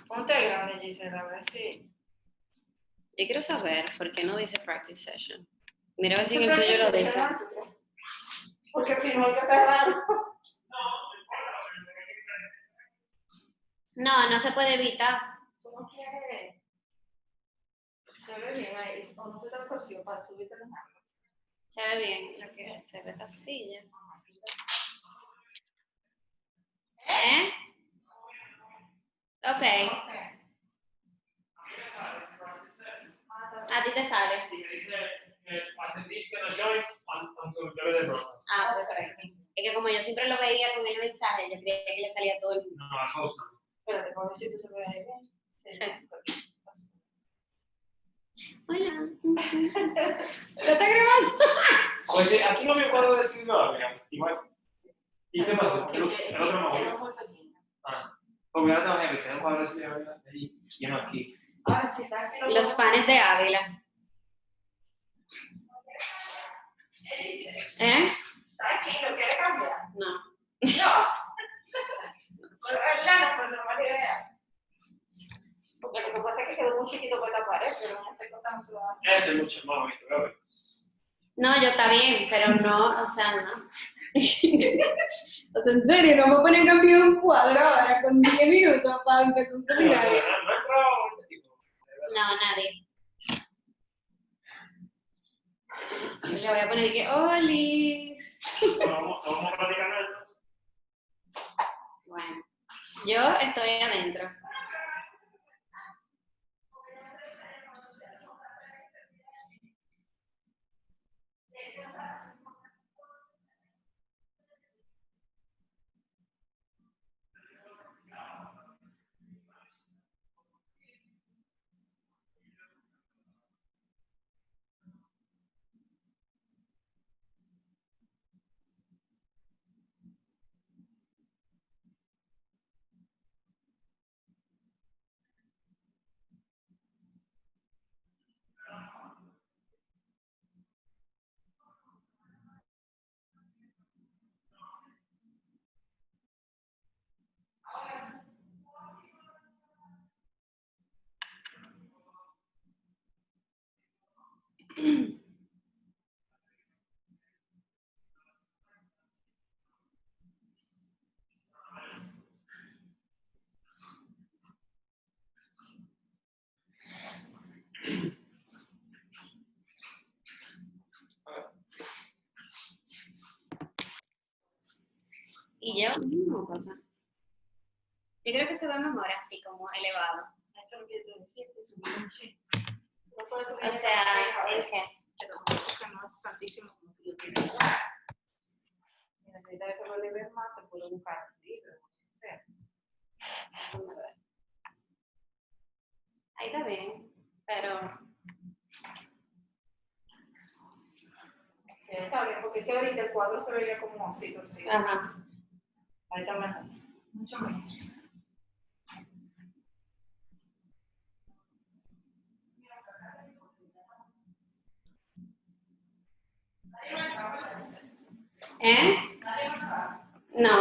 Ponte grande, Gisela, a ver si. Yo quiero saber por qué no dice practice session. Mira a ver si en Dice el tuyo lo practice dice. session, ¿no? Porque si no, está raro. No, no se puede evitar. ¿Tú no quieres? Se ve bien ahí. O no se te torció para subirte la mano. Se ve bien lo que se ve esta silla. ¿Eh? Ok. A ti te sale. Ah, perfecto. Es que como yo siempre lo veía con el mensaje, yo creía que le salía a todo el mundo. Espérate, a ver si tú se ve ahí bien. Sí. Hola. ¿Lo está grabando? Pues aquí no me puedo decir nada, mira. Igual. ¿Y qué pasa? El otro no. Porque ahora tengo que tener un cuadro de allí y uno aquí. Ahora sí está aquí. Los fans de Ávila. ¿Eh? Está aquí, ¿lo quiere cambiar? No. No. Pero es lana, pues no es mala idea. Porque lo que pasa es que quedó muy chiquito con la pared, pero no sé cómo se va a hacer. Ese es mucho más bonito, ¿verdad? No, yo está bien, pero no, o sea, no. O sea, en serio, no me ponen a cambiar un cuadro ahora con 10 minutos para empezar un No, seminario. no he probado este tipo. No, nadie. Yo le voy a poner que, ¡Olis! Vamos a platicar entonces. Bueno, yo estoy adentro. Y yo, no pasa. Yo creo que se ve mejor así, como elevado. Eso es lo que yo te decía, que subí un ching. No puedes subir. O sea, ¿en qué? Pero tampoco no es tantísimo como tú lo tienes ahora. Si necesitas que lo eleves más, te puedo buscar un libro, o sea. Déjame ver. Ahí está bien, pero Sí, está bien, porque es que ahorita el cuadro se veía como así torcido. ajá. Ahí está mejor. Mucho mejor. ¿Eh? No.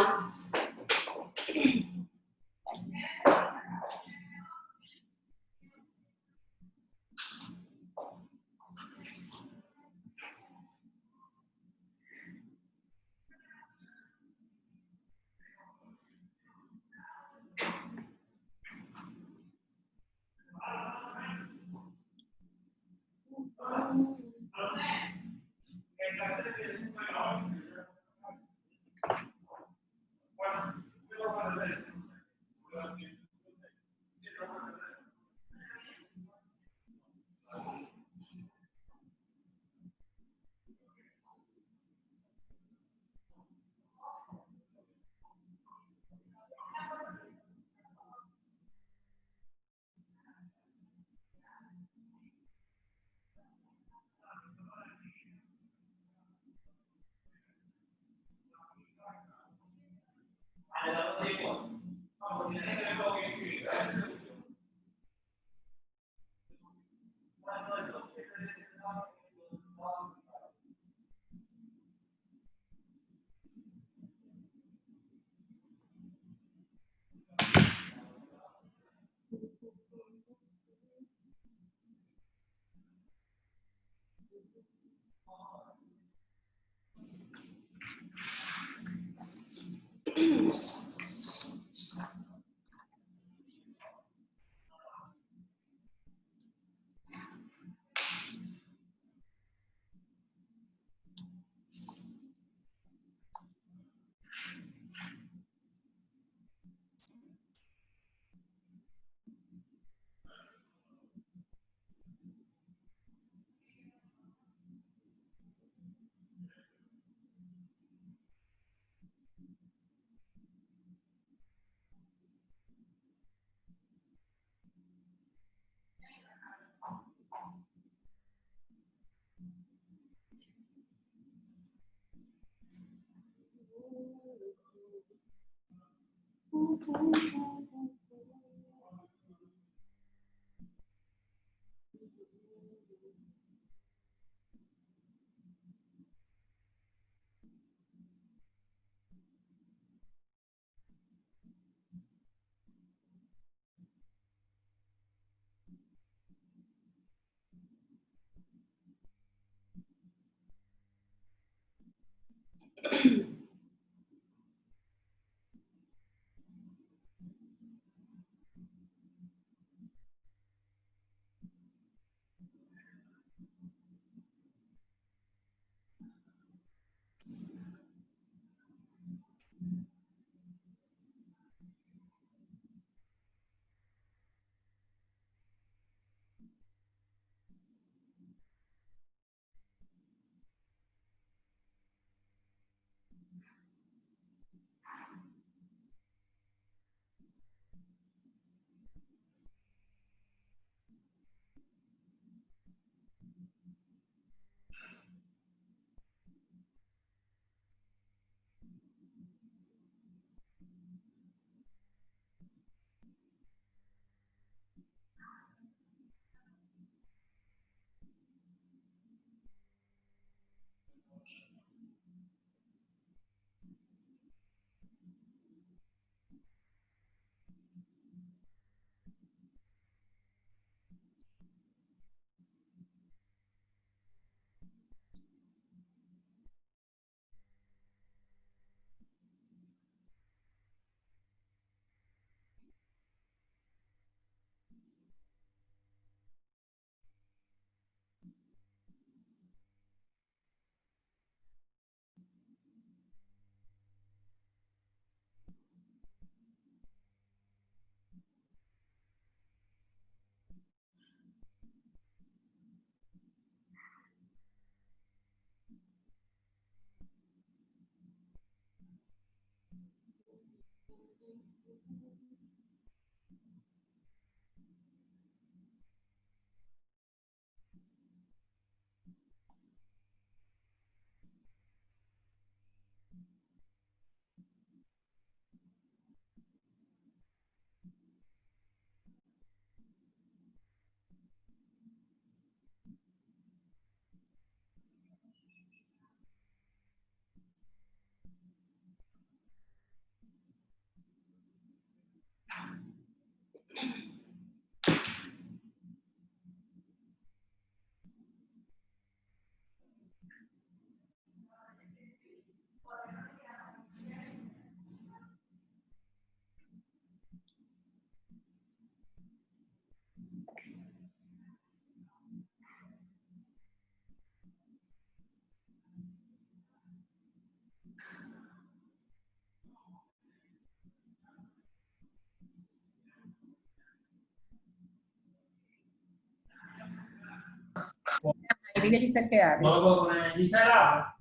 Y dile a Giselle que hable. No lo puedo poner. Gisela.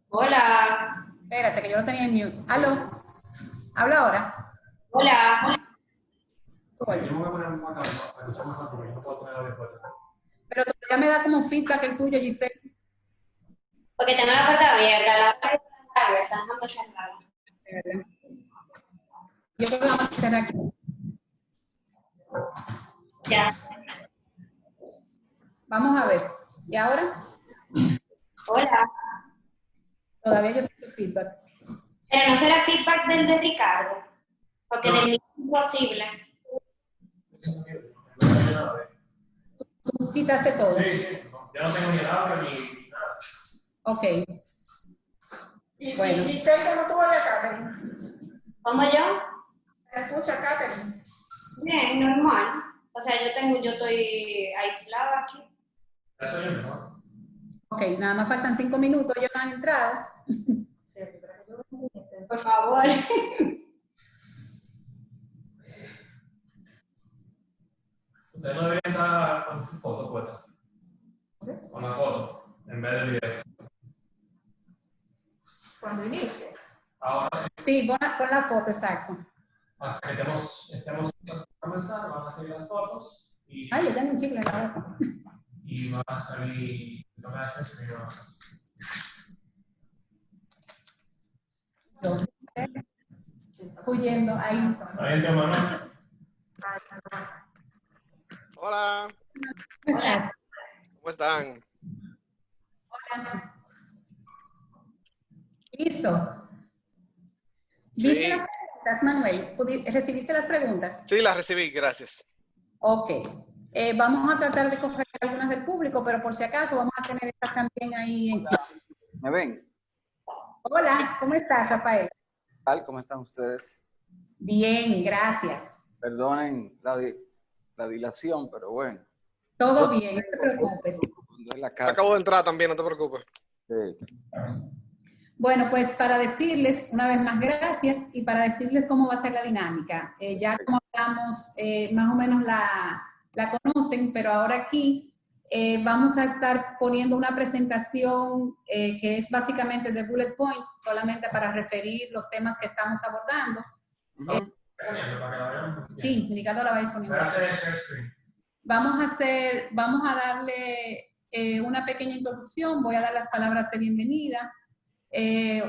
Hola. Espérate, que yo lo tenía en mute. ¿Aló? ¿Habla ahora? Hola. Oye. Yo me voy a poner un acá para escuchar mejor porque no puedo poner audio fuerte. Pero todavía me da como un feedback el tuyo, Giselle. Porque tengo la puerta abierta, la puerta está abierta, déjame cerrarla. Yo creo que la vamos a hacer aquí. Ya. Vamos a ver. ¿Y ahora? Hola. Todavía yo siento feedback. Pero no será feedback del de Ricardo, porque del mío es imposible. Tú quitaste todo. Sí, ya no tengo ni el audio ni nada. Ok. Y Bueno. Giselle, ¿cómo tú vas a saber? ¿Cómo yo? ¿Me escucha, Catherine? Bien, normal. O sea, yo estoy aislada aquí. Eso es mejor. Ok, nada más faltan 5 minutos, ellos no han entrado. Por favor. Usted no debería estar con su foto puesta. Con la foto, en vez del video. Cuando inicie. Ahora Sí, pon la foto, exacto. hasta que estemos a comenzar, van a salir las fotos Ay, yo tengo un chicle en la boca. y van a salir imágenes primero. Huyendo ahí. Ahí entra Manuel. Hola, ¿Cómo estás? ¿cómo están? Hola. Listo. ¿Viste Sí, las preguntas, Manuel? ¿Recibiste las preguntas? sí, las recibí, gracias. Ok. Vamos a tratar de coger algunas del público, pero por si acaso vamos a tener estas también ahí en... ¿Me ven? Hola, ¿cómo estás, Rafael? ¿Qué tal? ¿Cómo están ustedes? Bien, gracias. Perdonen la dilación, pero bueno. Todo bien, no te preocupes. Cuando es la casa. Acabo de entrar también, no te preocupes. Sí. Bueno, pues para decirles una vez más gracias y para decirles cómo va a ser la dinámica. Ya como hablamos, más o menos la conocen, pero ahora aquí vamos a estar poniendo una presentación que es básicamente de bullet points, solamente para referir los temas que estamos abordando. Ujú. Sí, Ricardo la va a ir poniendo. Vamos a darle una pequeña introducción, voy a dar las palabras de bienvenida,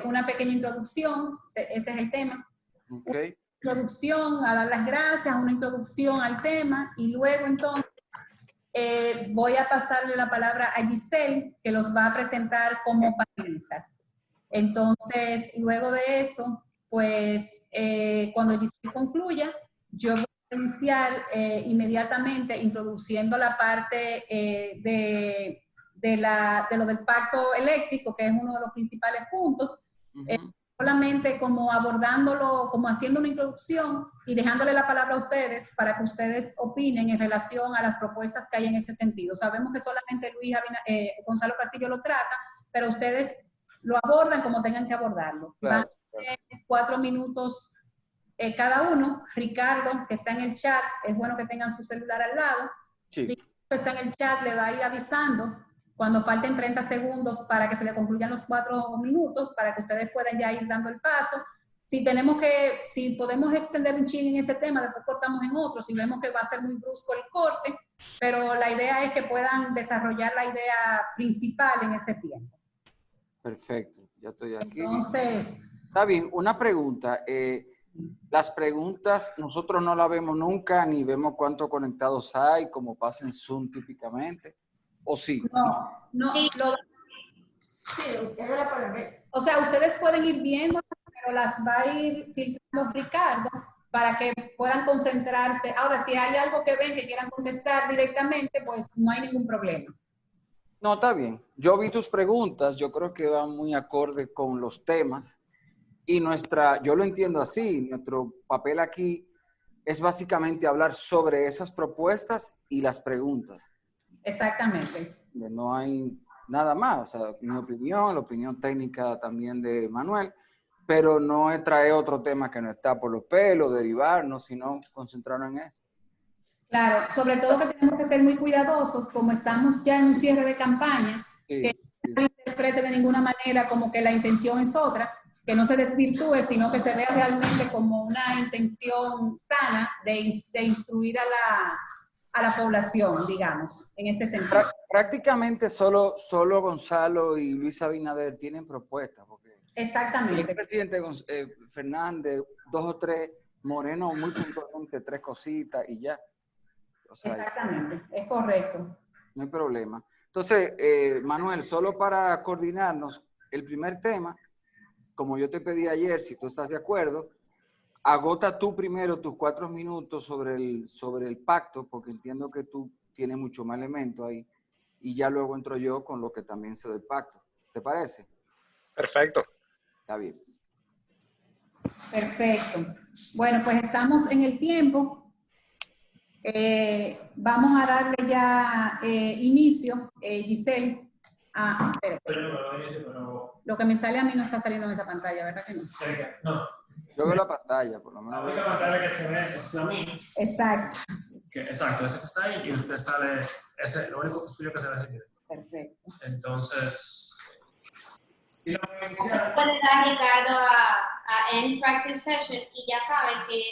una pequeña introducción, ese es el tema. Ok. Una introducción, a dar las gracias, una introducción al tema y luego entonces voy a pasarle la palabra a Giselle, que los va a presentar como panelistas. Entonces, luego de eso, pues cuando Giselle concluya, yo voy a iniciar inmediatamente introduciendo la parte de lo del pacto eléctrico, que es uno de los principales puntos, solamente como abordándolo, como haciendo una introducción y dejándole la palabra a ustedes para que ustedes opinen en relación a las propuestas que hay en ese sentido. Sabemos que solamente Gonzalo Castillo lo trata, pero ustedes lo abordan como tengan que abordarlo. Claro, Van a tener 4 minutos cada uno. Ricardo, que está en el chat, es bueno que tengan su celular al lado. Sí. Ricardo, que está en el chat, le va a ir avisando cuando falten 30 segundos para que se le concluyan los 4 minutos, para que ustedes puedan ya ir dando el paso. Si podemos extender un chin en ese tema, después cortamos en otro, si vemos que va a ser muy brusco el corte, pero la idea es que puedan desarrollar la idea principal en ese tiempo. Perfecto, ya estoy aquí. Entonces, Está bien, una pregunta. Las preguntas nosotros no las vemos nunca, ni vemos cuántos conectados hay, como pasa en Zoom típicamente. ¿O sí? no, o sea, ustedes pueden ir viendo, pero las va a ir filtrando Ricardo para que puedan concentrarse. Ahora, si hay algo que ven que quieran contestar directamente, pues no hay ningún problema. No, está bien. Yo vi tus preguntas, yo creo que van muy acorde con los temas y yo lo entiendo así, nuestro papel aquí es básicamente hablar sobre esas propuestas y las preguntas. Exactamente. No hay nada más, o sea, mi opinión, la opinión técnica también de Manuel, pero no es traer otro tema que no está por los pelos, derivarnos, sino concentrarnos en eso. Claro, sobre todo que tenemos que ser muy cuidadosos, como estamos ya en un cierre de campaña, Sí, que no se interprete de ninguna manera como que la intención es otra, que no se desvirtúe, sino que se vea realmente como una intención sana de instruir a la población, digamos, en este sentido. Prácticamente solo Gonzalo y Luis Abinader tienen propuestas, porque Exactamente. el presidente Fernández, 2 o 3, Moreno muy puntualmente 3 cositas y ya. O sea, Exactamente, es correcto. no hay problema. Entonces, Manuel, solo para coordinarnos, el primer tema, como yo te pedí ayer, si tú estás de acuerdo, agota tú primero tus 4 minutos sobre el pacto, porque entiendo que tú tienes mucho más elemento ahí, y ya luego entro yo con lo que también sé del pacto. ¿Te parece? Perfecto. Está bien. Perfecto. Bueno, pues estamos en el tiempo. Vamos a darle ya inicio, Giselle. Espérate. Lo que me sale a mí no está saliendo en esa pantalla, ¿verdad que no? No, Yo veo la pantalla, por lo la menos. única pantalla que se ve es la mía. Exacto. Exacto, ese que está ahí y usted sale, ese lo único suyo que se ve es el video. Perfecto. Entonces, si lo voy a iniciar. Puede dar Ricardo a End Practice Session y ya saben que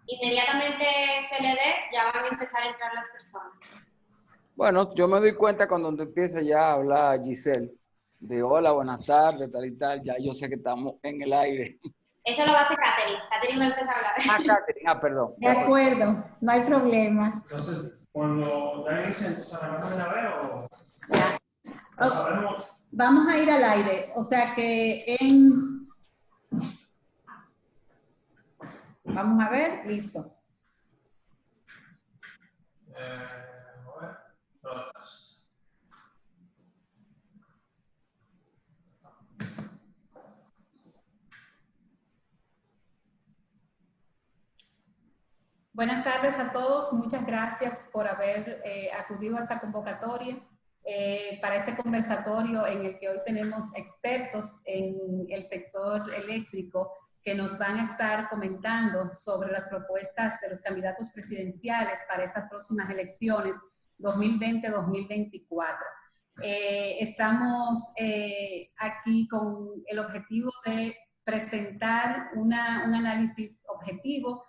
inmediatamente se le dé, ya van a empezar a entrar las personas. Bueno, yo me doy cuenta cuando tú empiezas ya a hablar, Giselle, de hola, buenas tardes, tal y tal, ya yo sé que estamos en el aire. Eso lo va a hacer Catherine. Catherine va a empezar a hablar. Catherine, perdón. De acuerdo, no hay problema. Entonces, cuando ya inicie, entonces arrancamos una vez o Ya. sabemos. Vamos a ir al aire, o sea que vamos a ver, listos. A ver, broadcast. Buenas tardes a todos, muchas gracias por haber acudido a esta convocatoria para este conversatorio en el que hoy tenemos expertos en el sector eléctrico que nos van a estar comentando sobre las propuestas de los candidatos presidenciales para estas próximas elecciones 2020-2024. Estamos aquí con el objetivo de presentar un análisis objetivo,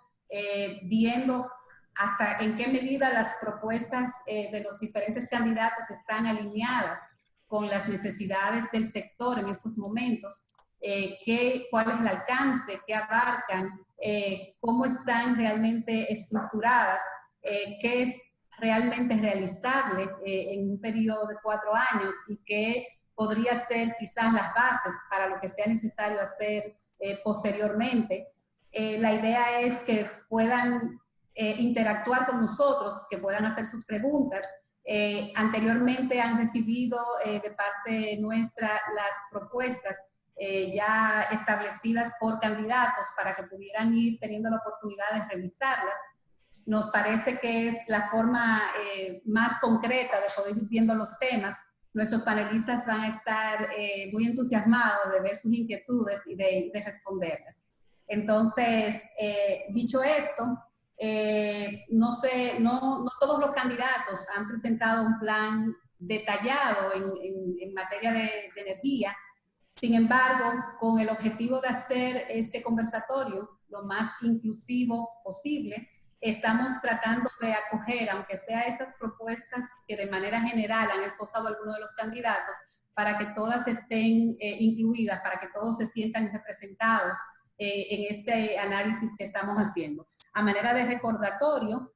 viendo hasta en qué medida las propuestas de los diferentes candidatos están alineadas con las necesidades del sector en estos momentos, cuál es el alcance, qué abarcan, cómo están realmente estructuradas, qué es realmente realizable en un periodo de 4 años y qué podría ser quizás las bases para lo que sea necesario hacer posteriormente. La idea es que puedan interactuar con nosotros, que puedan hacer sus preguntas. Anteriormente han recibido de parte nuestra las propuestas ya establecidas por candidatos para que pudieran ir teniendo la oportunidad de revisarlas. Nos parece que es la forma más concreta de poder ir viendo los temas. Nuestros panelistas van a estar muy entusiasmados de ver sus inquietudes y de responderlas. Entonces, dicho esto, no todos los candidatos han presentado un plan detallado en materia de energía. Sin embargo, con el objetivo de hacer este conversatorio lo más inclusivo posible, estamos tratando de acoger, aunque sea esas propuestas que de manera general han esbozado algunos de los candidatos, para que todas estén incluidas, para que todos se sientan representados en este análisis que estamos haciendo. A manera de recordatorio,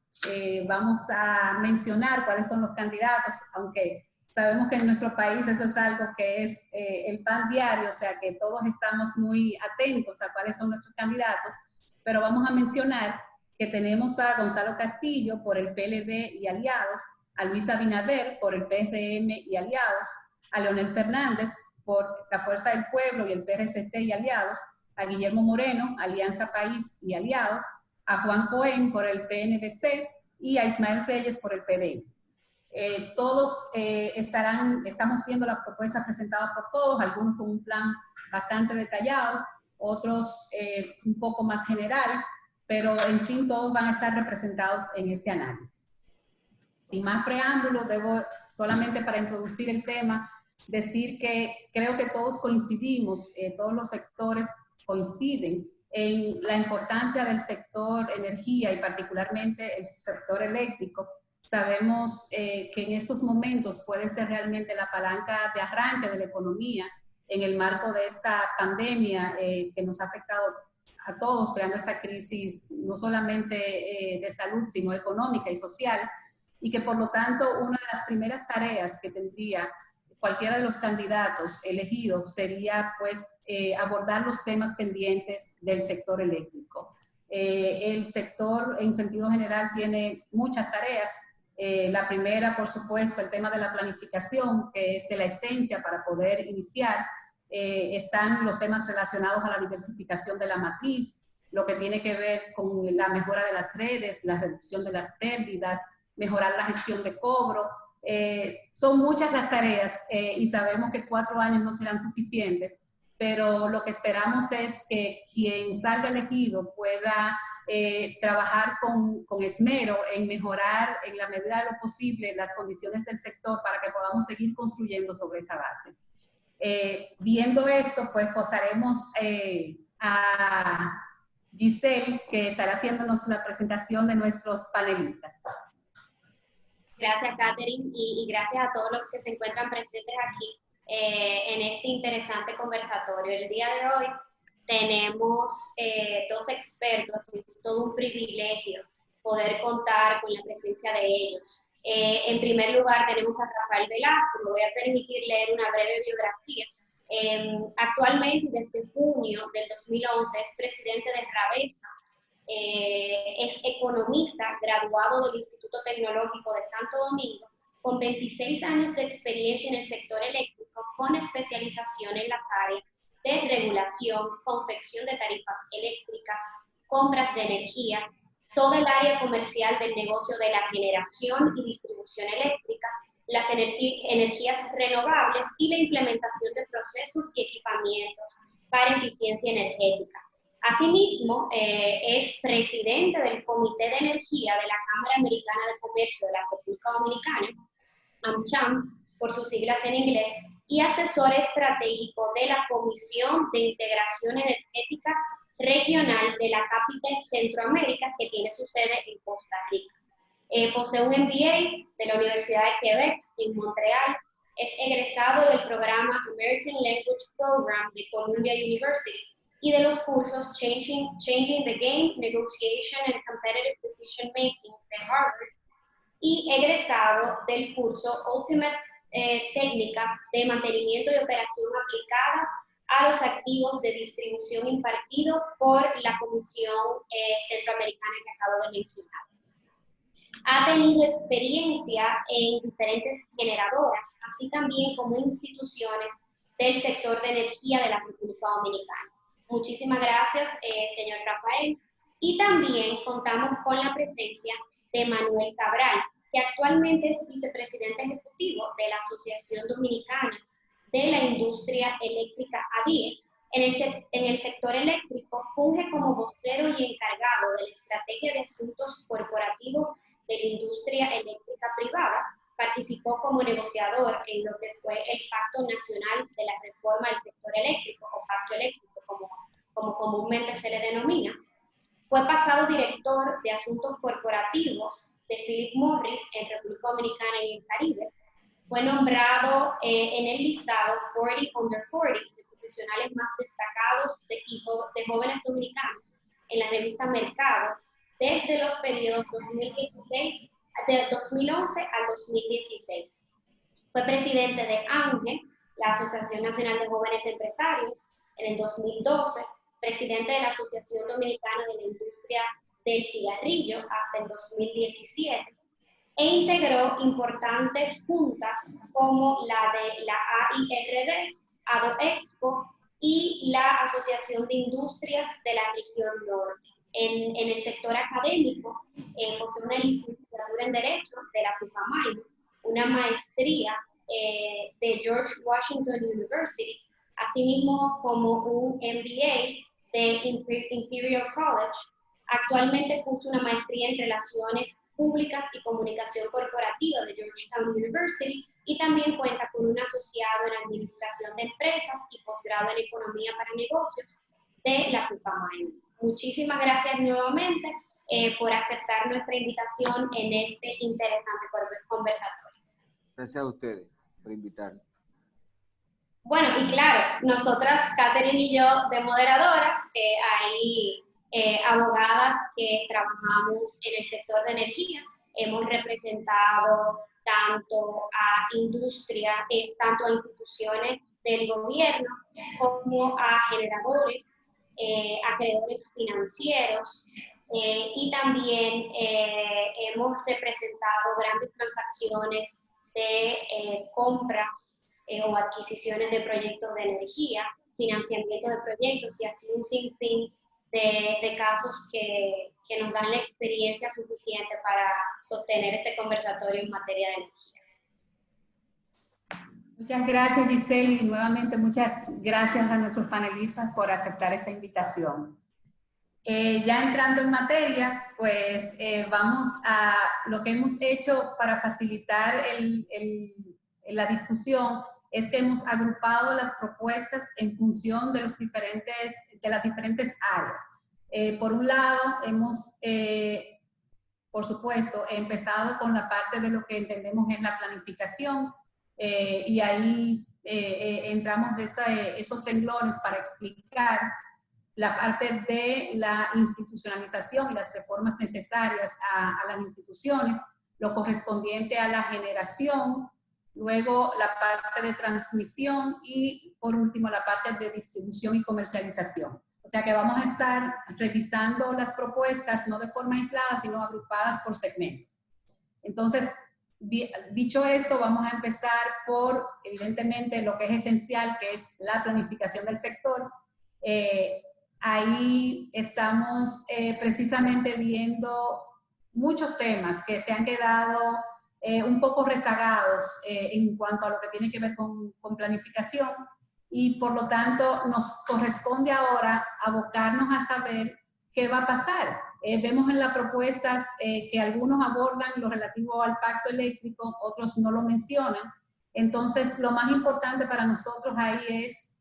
vamos a mencionar cuáles son los candidatos, aunque sabemos que en nuestro país eso es algo que es el pan diario, o sea que todos estamos muy atentos a cuáles son nuestros candidatos, pero vamos a mencionar que tenemos a Gonzalo Castillo por el PLD y aliados, a Luis Abinader por el PRM y aliados, a Leonel Fernández por la Fuerza del Pueblo y el PRCC y aliados, a Guillermo Moreno, Alianza País y aliados, a Juan Cohen por el PNVC y a Ismael Reyes por el PDM. Todos estamos viendo las propuestas presentadas por todos, algunos con un plan bastante detallado, otros un poco más general, pero en fin todos van a estar representados en este análisis. Sin más preámbulo, debo solamente para introducir el tema decir que creo que todos coincidimos, todos los sectores coinciden en la importancia del sector energía y particularmente el sector eléctrico. Sabemos que en estos momentos puede ser realmente la palanca de arranque de la economía en el marco de esta pandemia que nos ha afectado a todos, creando esta crisis no solamente de salud, sino económica y social, y que por lo tanto una de las primeras tareas que tendría cualquiera de los candidatos elegidos sería pues abordar los temas pendientes del sector eléctrico. El sector en sentido general tiene muchas tareas. La primera, por supuesto, el tema de la planificación, que es de la esencia para poder iniciar. Están los temas relacionados a la diversificación de la matriz, lo que tiene que ver con la mejora de las redes, la reducción de las pérdidas, mejorar la gestión de cobro. Son muchas las tareas y sabemos que 4 años no serán suficientes, pero lo que esperamos es que quien salga elegido pueda trabajar con esmero en mejorar en la medida de lo posible las condiciones del sector para que podamos seguir construyendo sobre esa base. Viendo esto, pues pasaremos a Giselle, que estará haciéndonos la presentación de nuestros panelistas. Gracias, Catherine, y gracias a todos los que se encuentran presentes aquí en este interesante conversatorio. El día de hoy tenemos 2 expertos, es todo un privilegio poder contar con la presencia de ellos. En primer lugar tenemos a Rafael Velasco, me voy a permitir leer una breve biografía. Actualmente, desde junio del 2011, es presidente de Ravesa. Es economista graduado del Instituto Tecnológico de Santo Domingo, con 26 años de experiencia en el sector eléctrico, con especialización en las áreas de regulación, confección de tarifas eléctricas, compras de energía, todo el área comercial del negocio de la generación y distribución eléctrica, las energías renovables y la implementación de procesos y equipamientos para eficiencia energética. Asimismo, es presidente del Comité de Energía de la Cámara Americana de Comercio de la República Dominicana, AmCham, por sus siglas en inglés, y asesor estratégico de la Comisión de Integración Energética Regional de la Capital Centroamérica, que tiene su sede en Costa Rica. Posee un MBA de la Universidad de Quebec en Montreal, es egresado del programa American Language Program de Columbia University y de los cursos Changing the Game, Negotiation and Competitive Decision Making de Harvard, y egresado del curso Ultimate Técnica de Mantenimiento y Operación Aplicada a los Activos de Distribución impartido por la Comisión Centroamericana que acabo de mencionar. Ha tenido experiencia en diferentes generadoras, así también como instituciones del sector de energía de la República Dominicana. Muchísimas gracias, señor Rafael. Y también contamos con la presencia de Manuel Cabral, que actualmente es vicepresidente ejecutivo de la Asociación Dominicana de la Industria Eléctrica ADIE. En el sector eléctrico funge como vocero y encargado de la estrategia de asuntos corporativos de la industria eléctrica privada. Participó como negociador en lo que fue el Pacto Nacional de la Reforma del Sector Eléctrico, o Pacto Eléctrico, como comúnmente se le denomina. Fue pasado director de asuntos corporativos de Philip Morris en República Dominicana y el Caribe. Fue nombrado en el listado 40 Under 40 de profesionales más destacados de jóvenes dominicanos en la revista Mercado desde los periodos 2011 al 2016. Fue presidente de ANGE, la Asociación Nacional de Jóvenes Empresarios, en el 2012, presidente de la Asociación Dominicana de la Industria del Cigarrillo hasta el 2017, e integró importantes juntas como la de la AIRD, ADOEXPO, y la Asociación de Industrias de la Región Norte. En el sector académico, posee una licenciatura en Derecho de la Pucamayo, una maestría de George Washington University, asimismo como un MBA de Imperial College. Actualmente cursa una maestría en Relaciones Públicas y Comunicación Corporativa de Georgetown University y también cuenta con un asociado en Administración de Empresas y posgrado en Economía para Negocios de la Pucamayo. Muchísimas gracias nuevamente por aceptar nuestra invitación en este interesante conversatorio. Gracias a ustedes por invitarnos. Bueno, y claro, nosotras, Catherine y yo, de moderadoras, hay abogadas que trabajamos en el sector de energía, hemos representado tanto a industria, tanto a instituciones del gobierno como a generadores, acreedores financieros, y también hemos representado grandes transacciones de compras o adquisiciones de proyectos de energía, financiamiento de proyectos y así un sinfín de casos que nos dan la experiencia suficiente para sostener este conversatorio en materia de energía. Muchas gracias, Giselle, y nuevamente muchas gracias a nuestros panelistas por aceptar esta invitación. Ya entrando en materia, pues vamos a lo que hemos hecho para facilitar la discusión es que hemos agrupado las propuestas en función de las diferentes áreas. Por un lado, hemos, por supuesto, empezado con la parte de lo que entendemos es la planificación, y ahí entramos de esos renglones para explicar la parte de la institucionalización y las reformas necesarias a las instituciones, lo correspondiente a la generación, luego la parte de transmisión y por último la parte de distribución y comercialización. O sea que vamos a estar revisando las propuestas no de forma aislada, sino agrupadas por segmento. Entonces, dicho esto, vamos a empezar por, evidentemente, lo que es esencial, que es la planificación del sector. Ahí estamos precisamente viendo muchos temas que se han quedado un poco rezagados en cuanto a lo que tiene que ver con planificación, y por lo tanto nos corresponde ahora abocarnos a saber qué va a pasar. Vemos en las propuestas que algunos abordan lo relativo al pacto eléctrico, otros no lo mencionan. Entonces, lo más importante para nosotros ahí es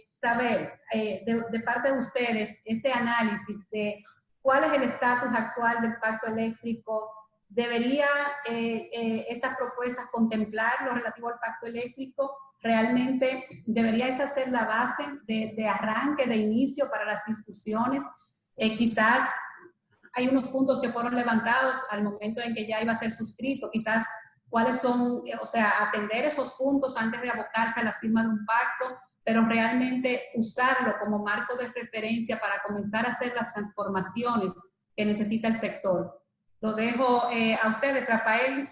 saber de parte de ustedes ese análisis de cuál es el estatus actual del pacto eléctrico. ¿Debería estas propuestas contemplar lo relativo al pacto eléctrico? ¿Realmente debería esa ser la base de arranque, de inicio para las discusiones? Quizás hay unos puntos que fueron levantados al momento en que ya iba a ser suscrito, quizás cuáles son, o sea, atender esos puntos antes de abocarse a la firma de un pacto, pero realmente usarlo como marco de referencia para comenzar a hacer las transformaciones que necesita el sector. Lo dejo a ustedes, Rafael,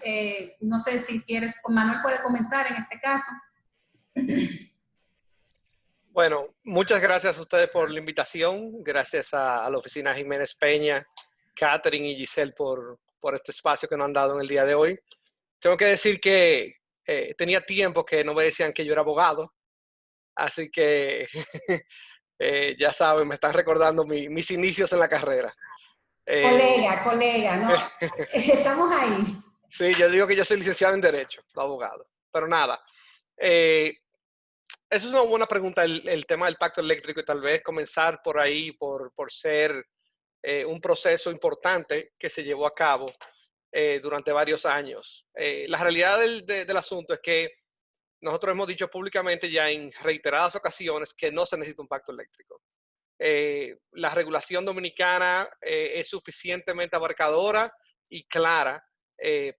no sé si quieres, Manuel puede comenzar en este caso. Bueno, muchas gracias a ustedes por la invitación. Gracias a la oficina Jiménez Peña, Catherine y Giselle por este espacio que nos han dado en el día de hoy. Tengo que decir que tenía tiempo que no me decían que yo era abogado, así que ya saben, me están recordando mis inicios en la carrera. Colega, ¿no? Estamos ahí. Sí, yo digo que yo soy licenciado en Derecho, no abogado, pero nada. Eso es una buena pregunta, el tema del pacto eléctrico, y tal vez comenzar por ahí, por ser un proceso importante que se llevó a cabo durante varios años. La realidad del asunto es que nosotros hemos dicho públicamente ya en reiteradas ocasiones que no se necesita un pacto eléctrico. La regulación dominicana es suficientemente abarcadora y clara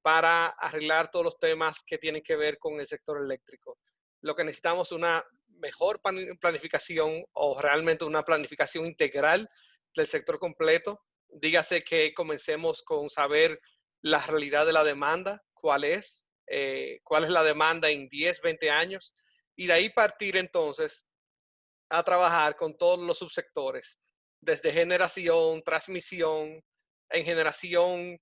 para arreglar todos los temas que tienen que ver con el sector eléctrico. Lo que necesitamos es una mejor planificación, o realmente una planificación integral del sector completo. Dígase que comencemos con saber la realidad de la demanda, cuál es la demanda en 10, 20 años, y de ahí partir entonces a trabajar con todos los subsectores, desde generación, transmisión, en generación,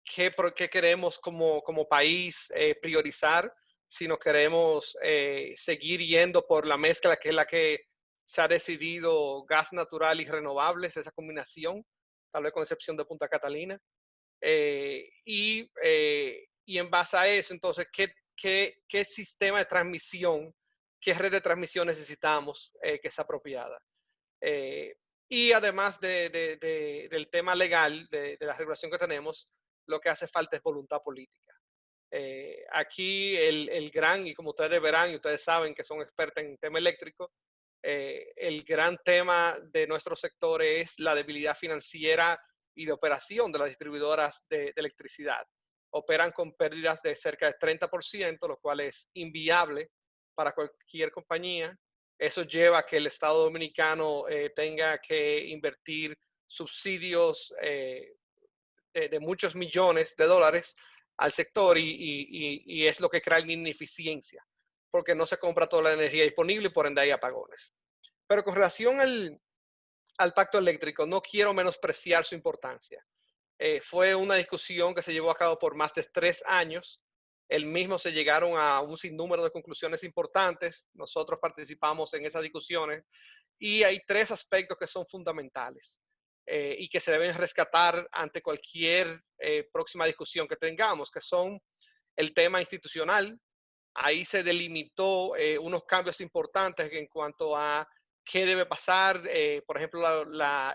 qué queremos como país priorizar, si nos queremos seguir yendo por la mezcla que es la que se ha decidido, gas natural y renovables, esa combinación, tal vez con excepción de Punta Catalina. Y en base a eso, entonces, ¿qué sistema de transmisión, qué red de transmisión necesitamos que sea apropiada? Y además del tema legal, de la regulación que tenemos, lo que hace falta es voluntad política. Aquí el gran, y como ustedes verán y ustedes saben que son expertos en tema eléctrico, el gran tema de nuestro sector es la debilidad financiera y de operación de las distribuidoras de electricidad. Operan con pérdidas de cerca de 30%, lo cual es inviable para cualquier compañía. Eso lleva a que el Estado Dominicano tenga que invertir subsidios de muchos millones de dólares al sector, y es lo que crea la ineficiencia, porque no se compra toda la energía disponible y por ende hay apagones. Pero con relación al pacto eléctrico, no quiero menospreciar su importancia. Fue una discusión que se llevó a cabo por más de 3 años. El mismo se llegaron a un sinnúmero de conclusiones importantes. Nosotros participamos en esas discusiones y hay 3 aspectos que son fundamentales y que se deben rescatar ante cualquier próxima discusión que tengamos, que son el tema institucional. Ahí se delimitó unos cambios importantes en cuanto a qué debe pasar, por ejemplo,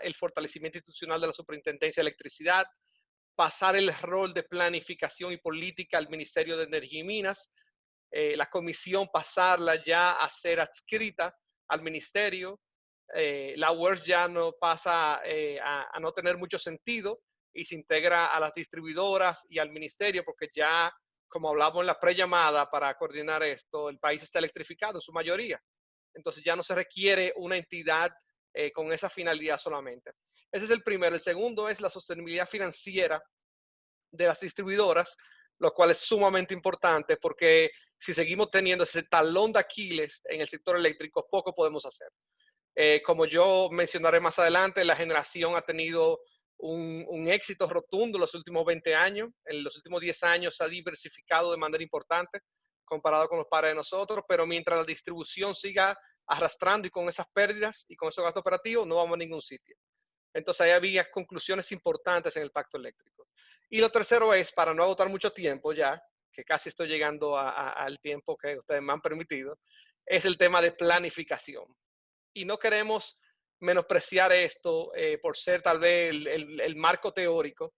el fortalecimiento institucional de la Superintendencia de Electricidad, pasar el rol de planificación y política al Ministerio de Energía y Minas, la comisión pasarla ya a ser adscrita al ministerio, la UERS ya no pasa a no tener mucho sentido y se integra a las distribuidoras y al ministerio porque ya, como hablamos en la prellamada para coordinar esto, el país está electrificado en su mayoría. Entonces ya no se requiere una entidad con esa finalidad solamente. Ese es el primero. El segundo es la sostenibilidad financiera de las distribuidoras, lo cual es sumamente importante porque si seguimos teniendo ese talón de Aquiles en el sector eléctrico, poco podemos hacer. Como yo mencionaré más adelante, la generación ha tenido un éxito rotundo en los últimos 20 años. En los últimos 10 años se ha diversificado de manera importante comparado con los pares de nosotros, pero mientras la distribución siga arrastrando y con esas pérdidas y con esos gastos operativos, no vamos a ningún sitio. Entonces ahí había conclusiones importantes en el pacto eléctrico. Y lo tercero es, para no agotar mucho tiempo ya, que casi estoy llegando al tiempo que ustedes me han permitido, es el tema de planificación. Y no queremos menospreciar esto por ser tal vez el marco teórico,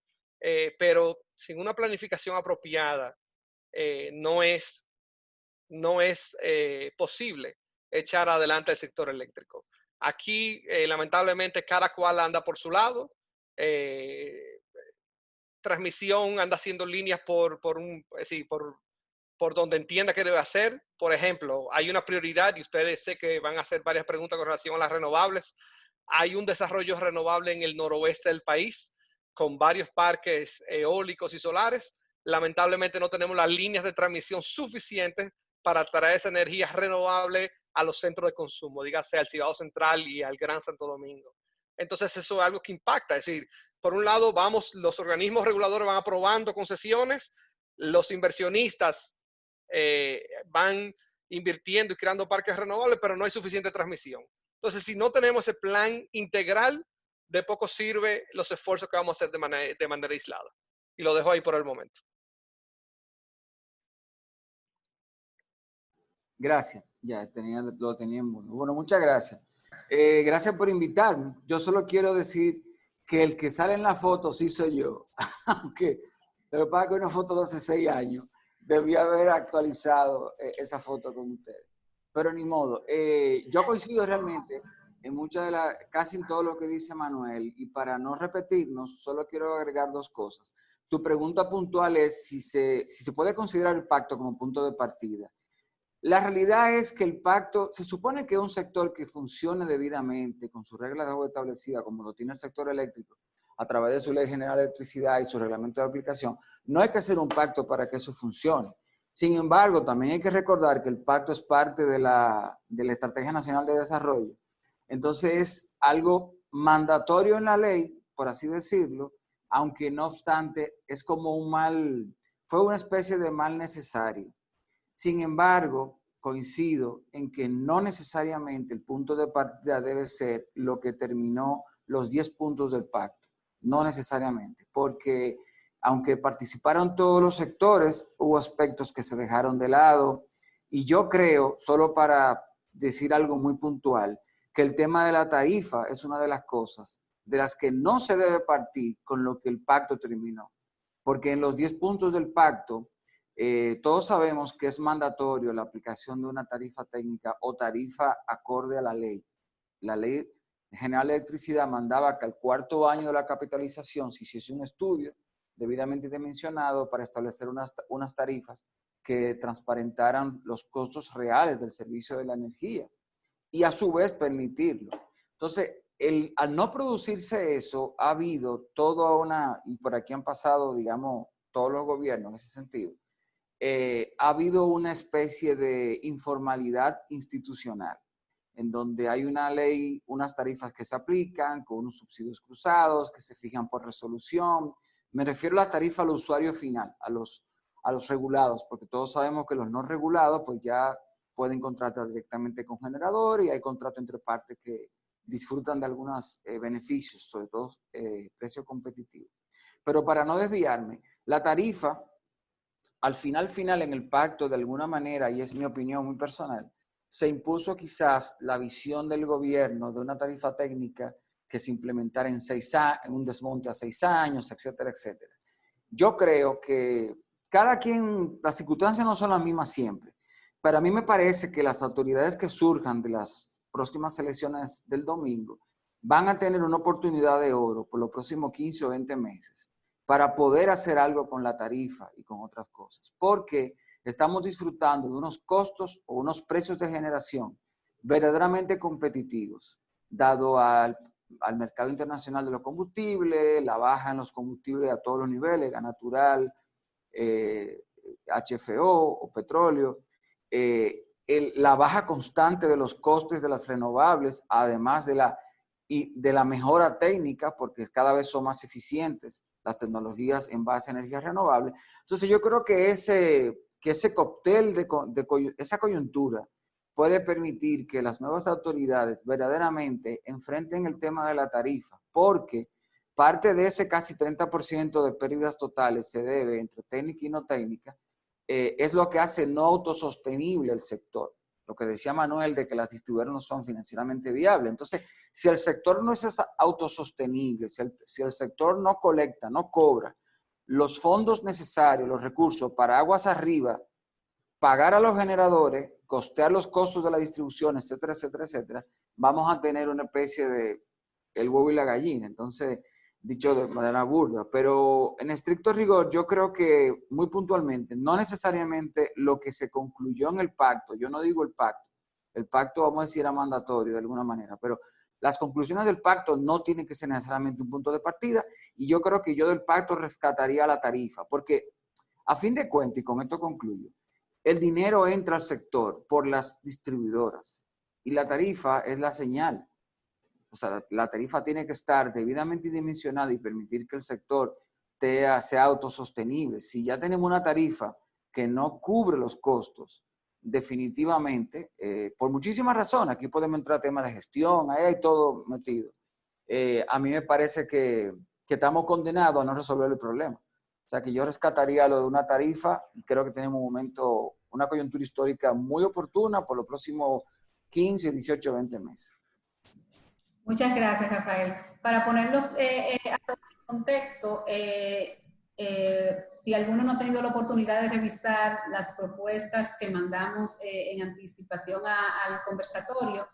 pero sin una planificación apropiada no es posible echar adelante el sector eléctrico. Aquí, lamentablemente, cada cual anda por su lado. Transmisión anda haciendo líneas por donde entienda que debe hacer. Por ejemplo, hay una prioridad y ustedes sé que van a hacer varias preguntas con relación a las renovables. Hay un desarrollo renovable en el noroeste del país con varios parques eólicos y solares. Lamentablemente no tenemos las líneas de transmisión suficientes para traer esa energía renovable a los centros de consumo, dígase al Cibao Central y al Gran Santo Domingo. Entonces eso es algo que impacta, es decir, por un lado los organismos reguladores van aprobando concesiones, los inversionistas van invirtiendo y creando parques renovables, pero no hay suficiente transmisión. Entonces, si no tenemos ese plan integral, de poco sirve los esfuerzos que vamos a hacer de manera aislada. Y lo dejo ahí por el momento. Gracias, ya lo teníamos. Bueno, muchas gracias. Gracias por invitarme. Yo solo quiero decir que el que sale en la foto sí soy yo, aunque lo que pasa es que una foto de hace 6 años debía haber actualizado esa foto con ustedes. Pero ni modo. Yo coincido realmente en casi en todo lo que dice Manuel, y para no repetirnos, solo quiero agregar 2 cosas. Tu pregunta puntual es si se puede considerar el pacto como punto de partida. La realidad es que el pacto, se supone que un sector que funcione debidamente, con sus reglas de juego establecidas, como lo tiene el sector eléctrico, a través de su Ley General de Electricidad y su reglamento de aplicación, no hay que hacer un pacto para que eso funcione. Sin embargo, también hay que recordar que el pacto es parte de la Estrategia Nacional de Desarrollo. Entonces es algo mandatorio en la ley, por así decirlo, aunque no obstante es como fue una especie de mal necesario. Sin embargo, coincido en que no necesariamente el punto de partida debe ser lo que terminó los 10 puntos del pacto. No necesariamente, porque aunque participaron todos los sectores, hubo aspectos que se dejaron de lado. Y yo creo, solo para decir algo muy puntual, que el tema de la tarifa es una de las cosas de las que no se debe partir con lo que el pacto terminó. Porque en los 10 puntos del pacto, todos sabemos que es mandatorio la aplicación de una tarifa técnica o tarifa acorde a la ley. La Ley General de Electricidad mandaba que al 4º año de la capitalización se hiciese un estudio debidamente dimensionado para establecer unas tarifas que transparentaran los costos reales del servicio de la energía y a su vez permitirlo. Entonces, al no producirse eso, ha habido y por aquí han pasado, digamos, todos los gobiernos en ese sentido, ha habido una especie de informalidad institucional. en donde hay una ley, unas tarifas que se aplican con unos subsidios cruzados que se fijan por resolución. Me refiero a la tarifa al usuario final, a los regulados, porque todos sabemos que los no regulados pues ya pueden contratar directamente con generador y hay contrato entre partes que disfrutan de algunos beneficios, sobre todo precio competitivo. Pero para no desviarme, la tarifa, al final en el pacto, de alguna manera, y es mi opinión muy personal, se impuso quizás la visión del gobierno de una tarifa técnica que se implementara en un desmonte a 6 años, etcétera, etcétera. Yo creo que cada quien, las circunstancias no son las mismas siempre. Pero a mí me parece que las autoridades que surjan de las próximas elecciones del domingo van a tener una oportunidad de oro por los próximos 15 o 20 meses para poder hacer algo con la tarifa y con otras cosas. Porque estamos disfrutando de unos costos o unos precios de generación verdaderamente competitivos, dado al mercado internacional de los combustibles, la baja en los combustibles a todos los niveles, gas natural, HFO o petróleo, la baja constante de los costes de las renovables, además de la mejora técnica, porque cada vez son más eficientes las tecnologías en base a energías renovables. Entonces yo creo que ese cóctel, esa coyuntura, puede permitir que las nuevas autoridades verdaderamente enfrenten el tema de la tarifa, porque parte de ese casi 30% de pérdidas totales se debe entre técnica y no técnica, es lo que hace no autosostenible el sector. Lo que decía Manuel de que las distribuidoras no son financieramente viables. Entonces, si el sector no es autosostenible, si el sector no colecta, no cobra los fondos necesarios, los recursos para aguas arriba, pagar a los generadores, costear los costos de la distribución, etcétera, etcétera, etcétera, vamos a tener una especie de el huevo y la gallina. Entonces, dicho de manera burda, pero en estricto rigor yo creo que muy puntualmente, no necesariamente lo que se concluyó en el pacto, yo no digo el pacto vamos a decir era mandatorio de alguna manera, pero las conclusiones del pacto no tienen que ser necesariamente un punto de partida y yo creo que yo del pacto rescataría la tarifa, porque a fin de cuentas, y con esto concluyo, el dinero entra al sector por las distribuidoras y la tarifa es la señal. O sea, la tarifa tiene que estar debidamente dimensionada y permitir que el sector sea autosostenible. Si ya tenemos una tarifa que no cubre los costos, definitivamente, por muchísimas razones, aquí podemos entrar a temas de gestión, ahí hay todo metido. A mí me parece que estamos condenados a no resolver el problema. O sea, que yo rescataría lo de una tarifa y creo que tenemos un momento, una coyuntura histórica muy oportuna por los próximos 15, 18, 20 meses. Muchas gracias, Rafael. Para ponerlos a todo el contexto, si alguno no ha tenido la oportunidad de revisar las propuestas que mandamos en anticipación al conversatorio,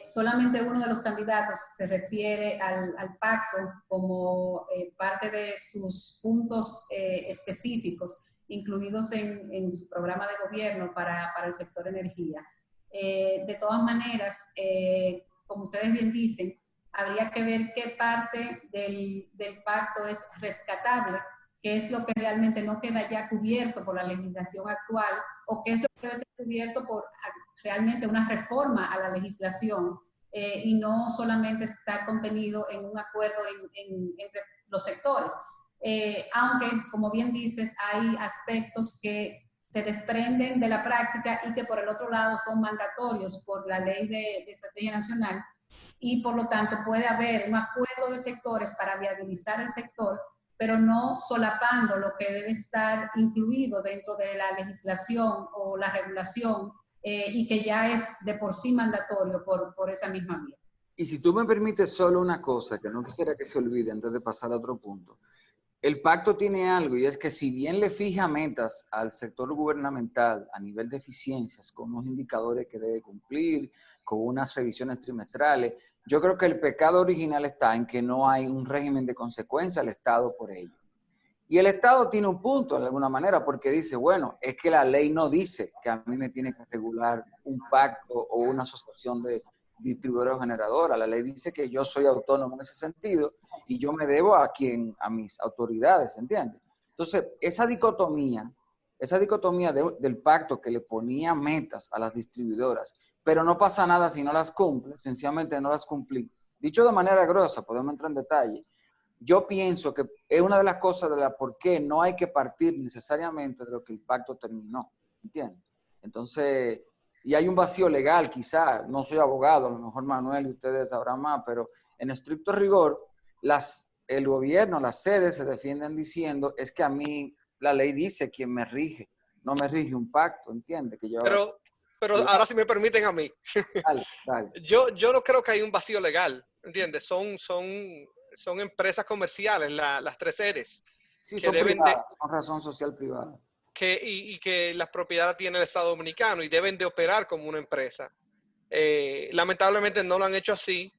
solamente uno de los candidatos se refiere al pacto como parte de sus puntos específicos incluidos en su programa de gobierno para el sector energía. De todas maneras, como ustedes bien dicen, habría que ver qué parte del pacto es rescatable, qué es lo que realmente no queda ya cubierto por la legislación actual o qué es lo que debe ser cubierto por realmente una reforma a la legislación y no solamente estar contenido en un acuerdo entre los sectores. Aunque, como bien dices, hay aspectos que se desprenden de la práctica y que por el otro lado son mandatorios por la Ley de Estrategia Nacional y por lo tanto puede haber un acuerdo de sectores para viabilizar el sector, pero no solapando lo que debe estar incluido dentro de la legislación o la regulación y que ya es de por sí mandatorio por esa misma vía. Y si tú me permites solo una cosa, que no quisiera que se olvide antes de pasar a otro punto. El pacto tiene algo y es que si bien le fija metas al sector gubernamental a nivel de eficiencias, con unos indicadores que debe cumplir, con unas revisiones trimestrales, yo creo que el pecado original está en que no hay un régimen de consecuencia al Estado por ello. Y el Estado tiene un punto de alguna manera porque dice, bueno, es que la ley no dice que a mí me tiene que regular un pacto o una asociación de distribuidora o generadora. La ley dice que yo soy autónomo en ese sentido y yo me debo a mis autoridades, ¿entiendes? Entonces, esa dicotomía esa dicotomía del pacto que le ponía metas a las distribuidoras, pero no pasa nada si no las cumple, sencillamente no las cumplí. Dicho de manera grosa, podemos entrar en detalle. Yo pienso que es una de las cosas de la por qué no hay que partir necesariamente de lo que el pacto terminó, ¿entiendes? Entonces, y hay un vacío legal quizá, no soy abogado, a lo mejor Manuel y ustedes sabrán más, pero en estricto rigor, el gobierno, las sedes se defienden diciendo, es que a mí la ley dice quién me rige, no me rige un pacto, ¿entiendes? Que yo, Pero ahora si me permiten a mí, dale, dale. yo no creo que hay un vacío legal, ¿entiendes? Son empresas comerciales, las tres sedes, Sí, que son deben privadas, son razón social privada. y que la propiedad tiene el Estado Dominicano y deben de operar como una empresa. Lamentablemente no lo han hecho así,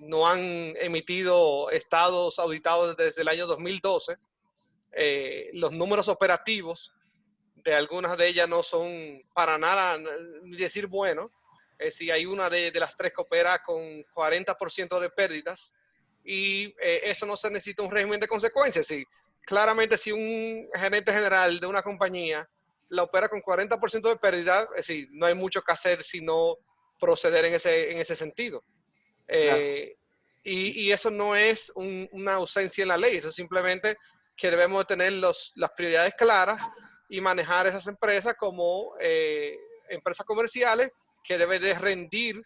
no han emitido estados auditados desde el año 2012. Los números operativos de algunas de ellas no son para nada, ni decir bueno. Si hay una de las tres que opera con 40% de pérdidas y eso no se necesita un régimen de consecuencias. Sí, claramente si un gerente general de una compañía la opera con 40% de pérdida, es decir, no hay mucho que hacer sino proceder en ese sentido. Claro. Y eso no es una ausencia en la ley, eso es simplemente que debemos tener las prioridades claras y manejar esas empresas como empresas comerciales que deben de rendir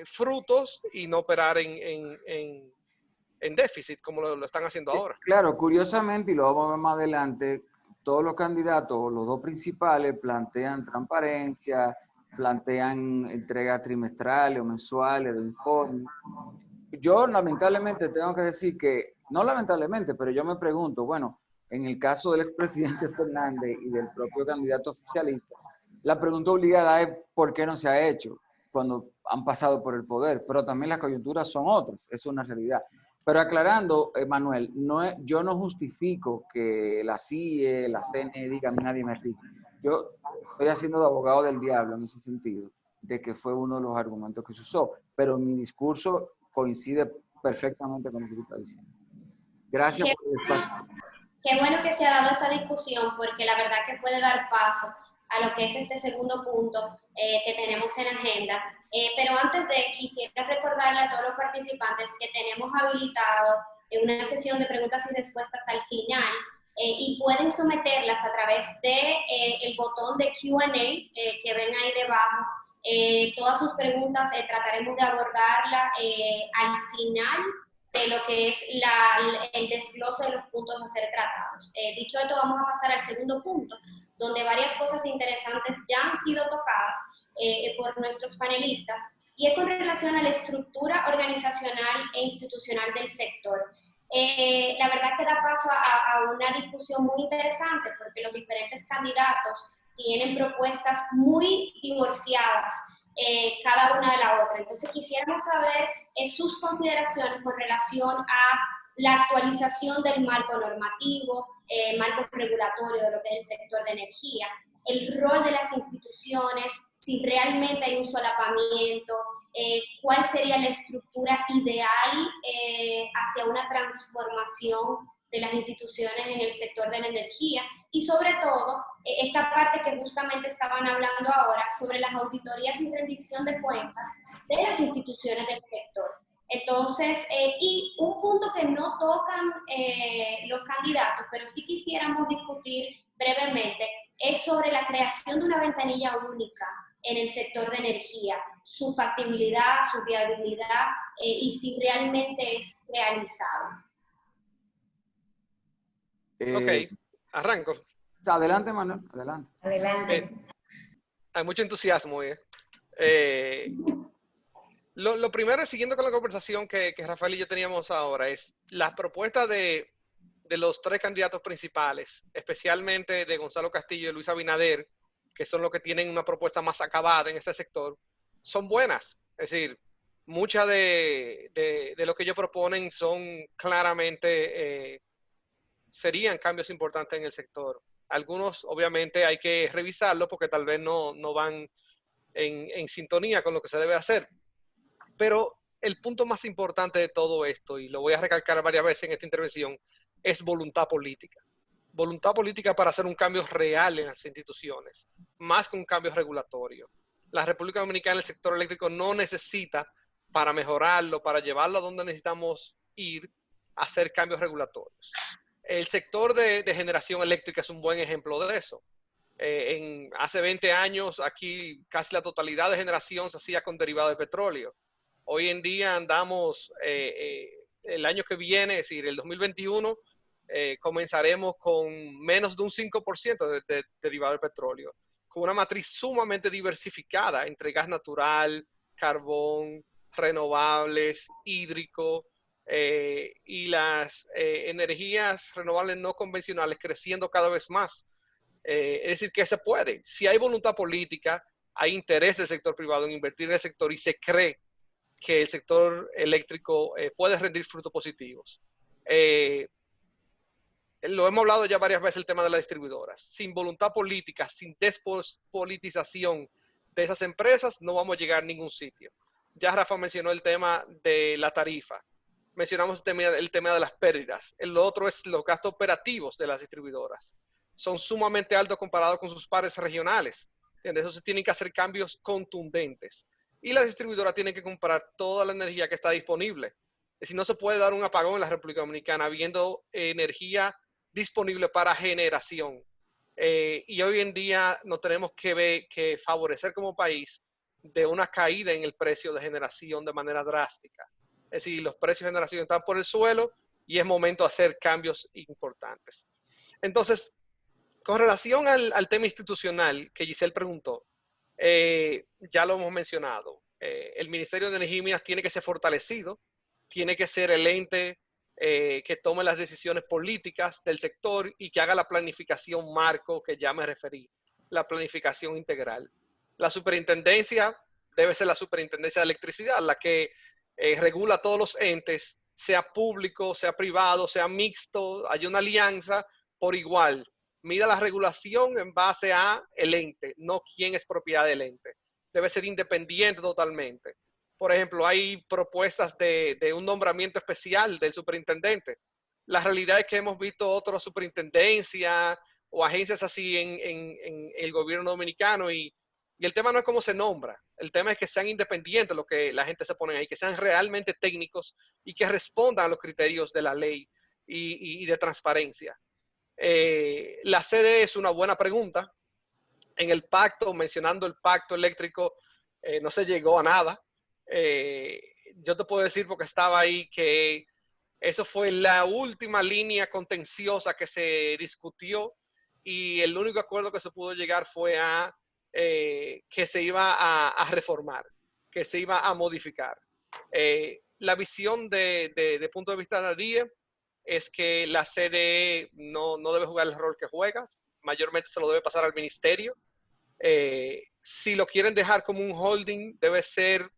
frutos y no operar en déficit como lo están haciendo ahora. Claro, curiosamente, y lo vamos a ver más adelante, todos los candidatos, los dos principales, plantean transparencia, plantean entregas trimestrales o mensuales de informes. Yo lamentablemente tengo que decir que, no lamentablemente, pero yo me pregunto, bueno, en el caso del expresidente Fernández y del propio candidato oficialista, la pregunta obligada es ¿por qué no se ha hecho cuando han pasado por el poder? Pero también las coyunturas son otras, eso es una realidad. Pero aclarando, Manuel, yo no justifico que la CIE, la CNE digan nadie me rige. Yo estoy haciendo de abogado del diablo en ese sentido, de que fue uno de los argumentos que se usó, pero mi discurso coincide perfectamente con lo que tú estás diciendo. Gracias por el espacio. Qué bueno que se ha dado esta discusión porque la verdad que puede dar paso a lo que es este segundo punto que tenemos en agenda. Pero antes de, quisiera recordarle a todos los participantes que tenemos habilitado una sesión de preguntas y respuestas al final y pueden someterlas a través de el botón de Q&A que ven ahí debajo. Todas sus preguntas trataremos de abordarla al final de lo que es el desglose de los puntos a ser tratados. Dicho esto, vamos a pasar al segundo punto, donde varias cosas interesantes ya han sido tocadas por nuestros panelistas, y es con relación a la estructura organizacional e institucional del sector. La verdad que da paso a una discusión muy interesante, porque los diferentes candidatos tienen propuestas muy divorciadas cada una de la otra. Entonces quisiéramos saber sus consideraciones con relación a la actualización del marco normativo, marco regulatorio de lo que es el sector de energía, el rol de las instituciones, si realmente hay un solapamiento, cuál sería la estructura ideal hacia una transformación de las instituciones en el sector de la energía y sobre todo esta parte que justamente estaban hablando ahora sobre las auditorías y rendición de cuentas de las instituciones del sector. Entonces, y un punto que no tocan los candidatos, pero sí quisiéramos discutir brevemente, es sobre la creación de una ventanilla única en el sector de energía, su factibilidad, su viabilidad y si realmente es realizable. Ok, arranco. Adelante, Manuel, adelante. Adelante. Hay mucho entusiasmo. Lo primero, siguiendo con la conversación que Rafael y yo teníamos ahora, es las propuestas de los tres candidatos principales, especialmente de Gonzalo Castillo y Luis Abinader, que son los que tienen una propuesta más acabada en este sector, son buenas. Es decir, muchas de lo que ellos proponen son claramente, serían cambios importantes en el sector. Algunos, obviamente, hay que revisarlos porque tal vez no van en sintonía con lo que se debe hacer. Pero el punto más importante de todo esto, y lo voy a recalcar varias veces en esta intervención, es voluntad política. voluntad política para hacer un cambio real en las instituciones, más que un cambio regulatorio. La República Dominicana, el sector eléctrico no necesita, para mejorarlo, para llevarlo a donde necesitamos ir, hacer cambios regulatorios. El sector de generación eléctrica es un buen ejemplo de eso. Hace 20 años aquí casi la totalidad de generación se hacía con derivado de petróleo. Hoy en día andamos, el año que viene, es decir, el 2021, comenzaremos con menos de un 5% de derivado de petróleo, con una matriz sumamente diversificada entre gas natural, carbón, renovables, hídrico, y las energías renovables no convencionales creciendo cada vez más. Es decir, que se puede. Si hay voluntad política, hay interés del sector privado en invertir en el sector y se cree que el sector eléctrico puede rendir frutos positivos. Lo hemos hablado ya varias veces, el tema de las distribuidoras. Sin voluntad política, sin despolitización de esas empresas, no vamos a llegar a ningún sitio. Ya Rafa mencionó el tema de la tarifa. Mencionamos el tema de las pérdidas. El otro es los gastos operativos de las distribuidoras. Son sumamente altos comparados con sus pares regionales. Entonces se tienen que hacer cambios contundentes. Y las distribuidoras tienen que comprar toda la energía que está disponible. Es decir, no se puede dar un apagón en la República Dominicana habiendo energía disponible para generación. Y hoy en día no tenemos que favorecer como país de una caída en el precio de generación de manera drástica. Es decir, los precios de generación están por el suelo y es momento de hacer cambios importantes. Entonces, con relación al tema institucional que Giselle preguntó, ya lo hemos mencionado. El Ministerio de Energía y Minas tiene que ser fortalecido, tiene que ser el ente que tome las decisiones políticas del sector y que haga la planificación marco que ya me referí, la planificación integral. La superintendencia debe ser la superintendencia de electricidad, la que regula todos los entes, sea público, sea privado, sea mixto, hay una alianza por igual. Mida la regulación en base a el ente, no quién es propiedad del ente. Debe ser independiente totalmente. Por ejemplo, hay propuestas de un nombramiento especial del superintendente. La realidad es que hemos visto otras superintendencias o agencias así en el gobierno dominicano y el tema no es cómo se nombra. El tema es que sean independientes lo que la gente se pone ahí, que sean realmente técnicos y que respondan a los criterios de la ley y de transparencia. La sede es una buena pregunta. En el pacto, mencionando el pacto eléctrico, no se llegó a nada. Yo te puedo decir, porque estaba ahí, que eso fue la última línea contenciosa que se discutió y el único acuerdo que se pudo llegar fue a que se iba a reformar, que se iba a modificar. La visión de punto de vista de Nadie es que la CDE no debe jugar el rol que juega, mayormente se lo debe pasar al ministerio. Si lo quieren dejar como un holding, debe ser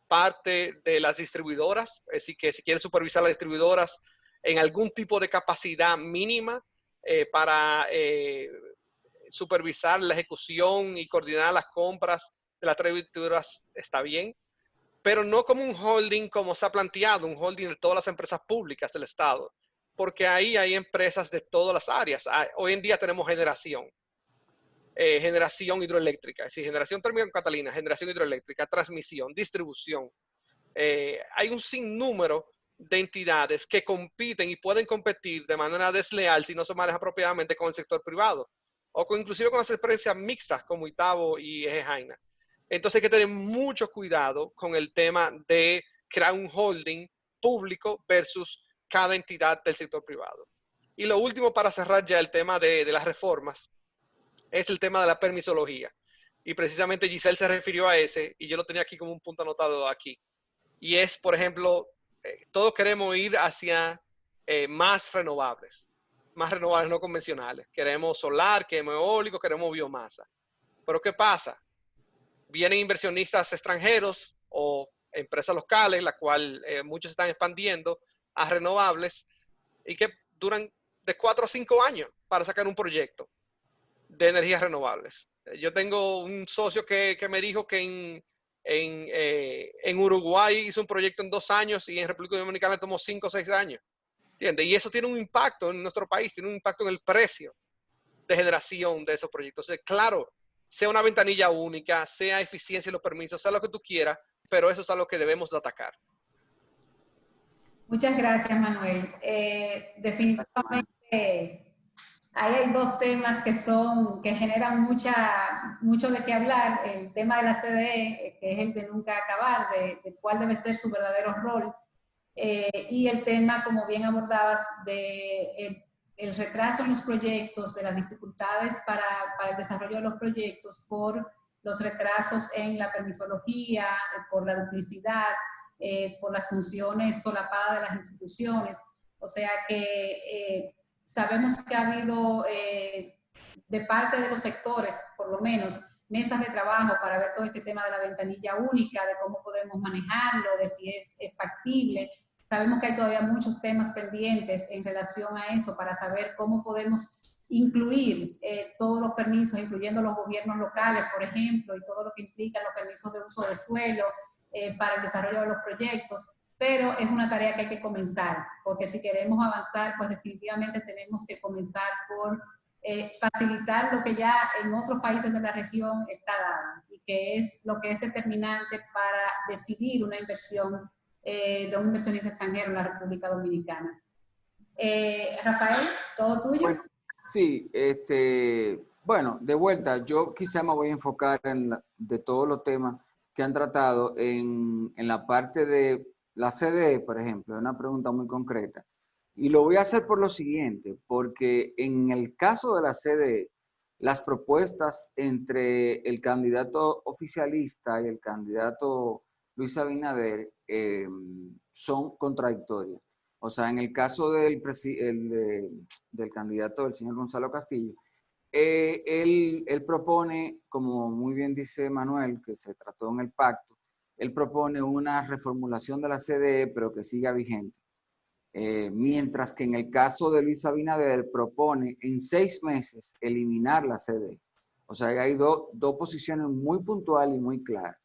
parte de las distribuidoras, es decir, que si quieren supervisar las distribuidoras en algún tipo de capacidad mínima para supervisar la ejecución y coordinar las compras de las distribuidoras, está bien, pero no como un holding como se ha planteado, un holding de todas las empresas públicas del Estado, porque ahí hay empresas de todas las áreas. Hoy en día tenemos generación hidroeléctrica, es decir, generación térmica con Catalina, generación hidroeléctrica, transmisión, distribución. Hay un sinnúmero de entidades que compiten y pueden competir de manera desleal si no se maneja apropiadamente con el sector privado o inclusive con las empresas mixtas como Itabo y Eje Jaina. Entonces hay que tener mucho cuidado con el tema de crear un holding público versus cada entidad del sector privado. Y lo último, para cerrar ya el tema de las reformas, es el tema de la permisología. Y precisamente Giselle se refirió a ese, y yo lo tenía aquí como un punto anotado aquí. Y es, por ejemplo, todos queremos ir hacia más renovables no convencionales. Queremos solar, queremos eólico, queremos biomasa. Pero ¿qué pasa? Vienen inversionistas extranjeros o empresas locales, la cual muchos están expandiendo a renovables y que duran de 4 a 5 años para sacar un proyecto de energías renovables. Yo tengo un socio que me dijo que en Uruguay hizo un proyecto en 2 años y en República Dominicana tomó 5 o 6 años. ¿entiendes? Y eso tiene un impacto en nuestro país, tiene un impacto en el precio de generación de esos proyectos. Entonces, claro, sea una ventanilla única, sea eficiencia en los permisos, sea lo que tú quieras, pero eso es algo que debemos de atacar. Muchas gracias, Manuel. Definitivamente ahí hay dos temas que generan mucho de qué hablar. El tema de la CDE, que es el de nunca acabar, de cuál debe ser su verdadero rol. Y el tema, como bien abordabas, de el retraso en los proyectos, de las dificultades para el desarrollo de los proyectos por los retrasos en la permisología, por la duplicidad, por las funciones solapadas de las instituciones. O sea que sabemos que ha habido de parte de los sectores, por lo menos, mesas de trabajo para ver todo este tema de la ventanilla única, de cómo podemos manejarlo, de si es factible. Sabemos que hay todavía muchos temas pendientes en relación a eso para saber cómo podemos incluir todos los permisos, incluyendo los gobiernos locales, por ejemplo, y todo lo que implica los permisos de uso de suelo para el desarrollo de los proyectos. Pero es una tarea que hay que comenzar, porque si queremos avanzar, pues definitivamente tenemos que comenzar por facilitar lo que ya en otros países de la región está dado y que es lo que es determinante para decidir una inversión de un inversionista extranjero en la República Dominicana. Rafael, ¿todo tuyo? Bueno, sí, bueno, de vuelta, yo quizá me voy a enfocar de todos los temas que han tratado en la parte de la CDE, por ejemplo, una pregunta muy concreta. Y lo voy a hacer por lo siguiente, porque en el caso de la CDE, las propuestas entre el candidato oficialista y el candidato Luis Abinader son contradictorias. O sea, en el caso del candidato, el señor Gonzalo Castillo, él propone, como muy bien dice Manuel, que se trató en el pacto, él propone una reformulación de la CDE, pero que siga vigente. Mientras que en el caso de Luis Abinader propone en 6 meses eliminar la CDE. O sea, hay dos posiciones muy puntuales y muy claras.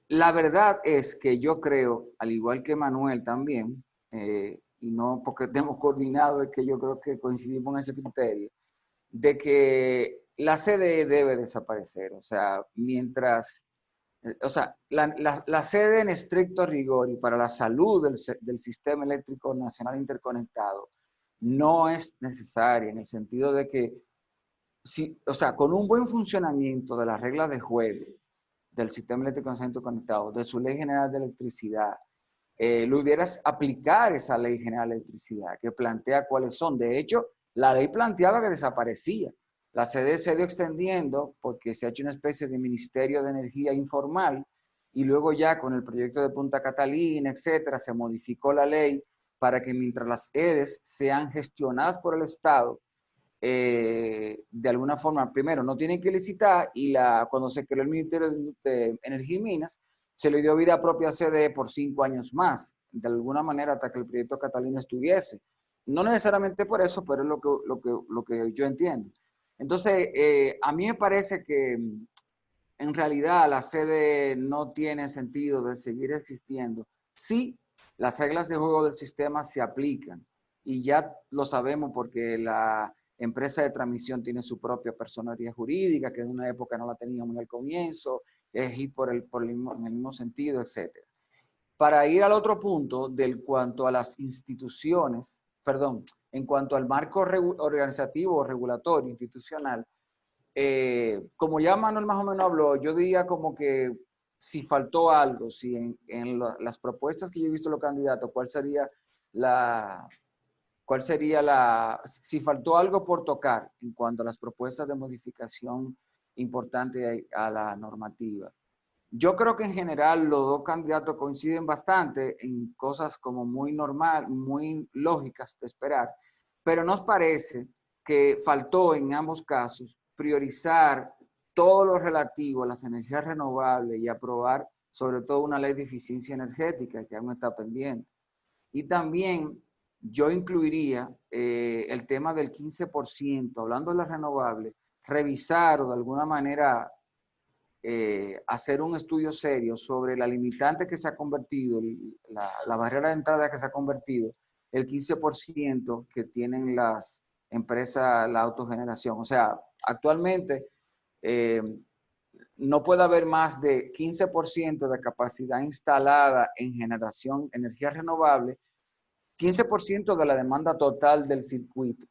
La verdad es que yo creo, al igual que Manuel también, y no porque estemos coordinados, es que yo creo que coincidimos en ese criterio, de que la CDE debe desaparecer. O sea, mientras, o sea, la CDE en estricto rigor y para la salud del sistema eléctrico nacional interconectado no es necesaria en el sentido de que, o sea, con un buen funcionamiento de las reglas de juego del sistema eléctrico nacional interconectado, de su ley general de electricidad, lo hubieras aplicar esa ley general de electricidad que plantea cuáles son. De hecho, la ley planteaba que desaparecía. La CDE se ha ido extendiendo porque se ha hecho una especie de ministerio de energía informal y luego ya con el proyecto de Punta Catalina, etcétera, se modificó la ley para que mientras las EDES sean gestionadas por el Estado, de alguna forma, primero, no tienen que licitar y cuando se creó el Ministerio de Energía y Minas, se le dio vida propia a CDE por 5 años más, de alguna manera hasta que el proyecto Catalina estuviese. No necesariamente por eso, pero es lo que yo entiendo. Entonces, a mí me parece que en realidad la CDE no tiene sentido de seguir existiendo si las reglas de juego del sistema se aplican. Y ya lo sabemos porque la empresa de transmisión tiene su propia personería jurídica, que en una época no la tenía muy al comienzo, es ir en el mismo sentido, etc. Para ir al otro punto, cuanto a las instituciones, perdón, en cuanto al marco organizativo o regulatorio institucional, como ya Manuel más o menos habló, yo diría como que si faltó algo, si en las propuestas que yo he visto de los candidatos, si faltó algo por tocar en cuanto a las propuestas de modificación importante a la normativa. Yo creo que en general los dos candidatos coinciden bastante en cosas como muy normal, muy lógicas de esperar, pero nos parece que faltó en ambos casos priorizar todo lo relativo a las energías renovables y aprobar sobre todo una ley de eficiencia energética que aún está pendiente. Y también yo incluiría el tema del 15%, hablando de las renovables, revisar o de alguna manera hacer un estudio serio sobre la limitante que se ha convertido, la barrera de entrada que se ha convertido el 15% que tienen las empresas, la autogeneración. O sea, actualmente no puede haber más de 15% de capacidad instalada en generación de energía renovable, 15% de la demanda total del circuito.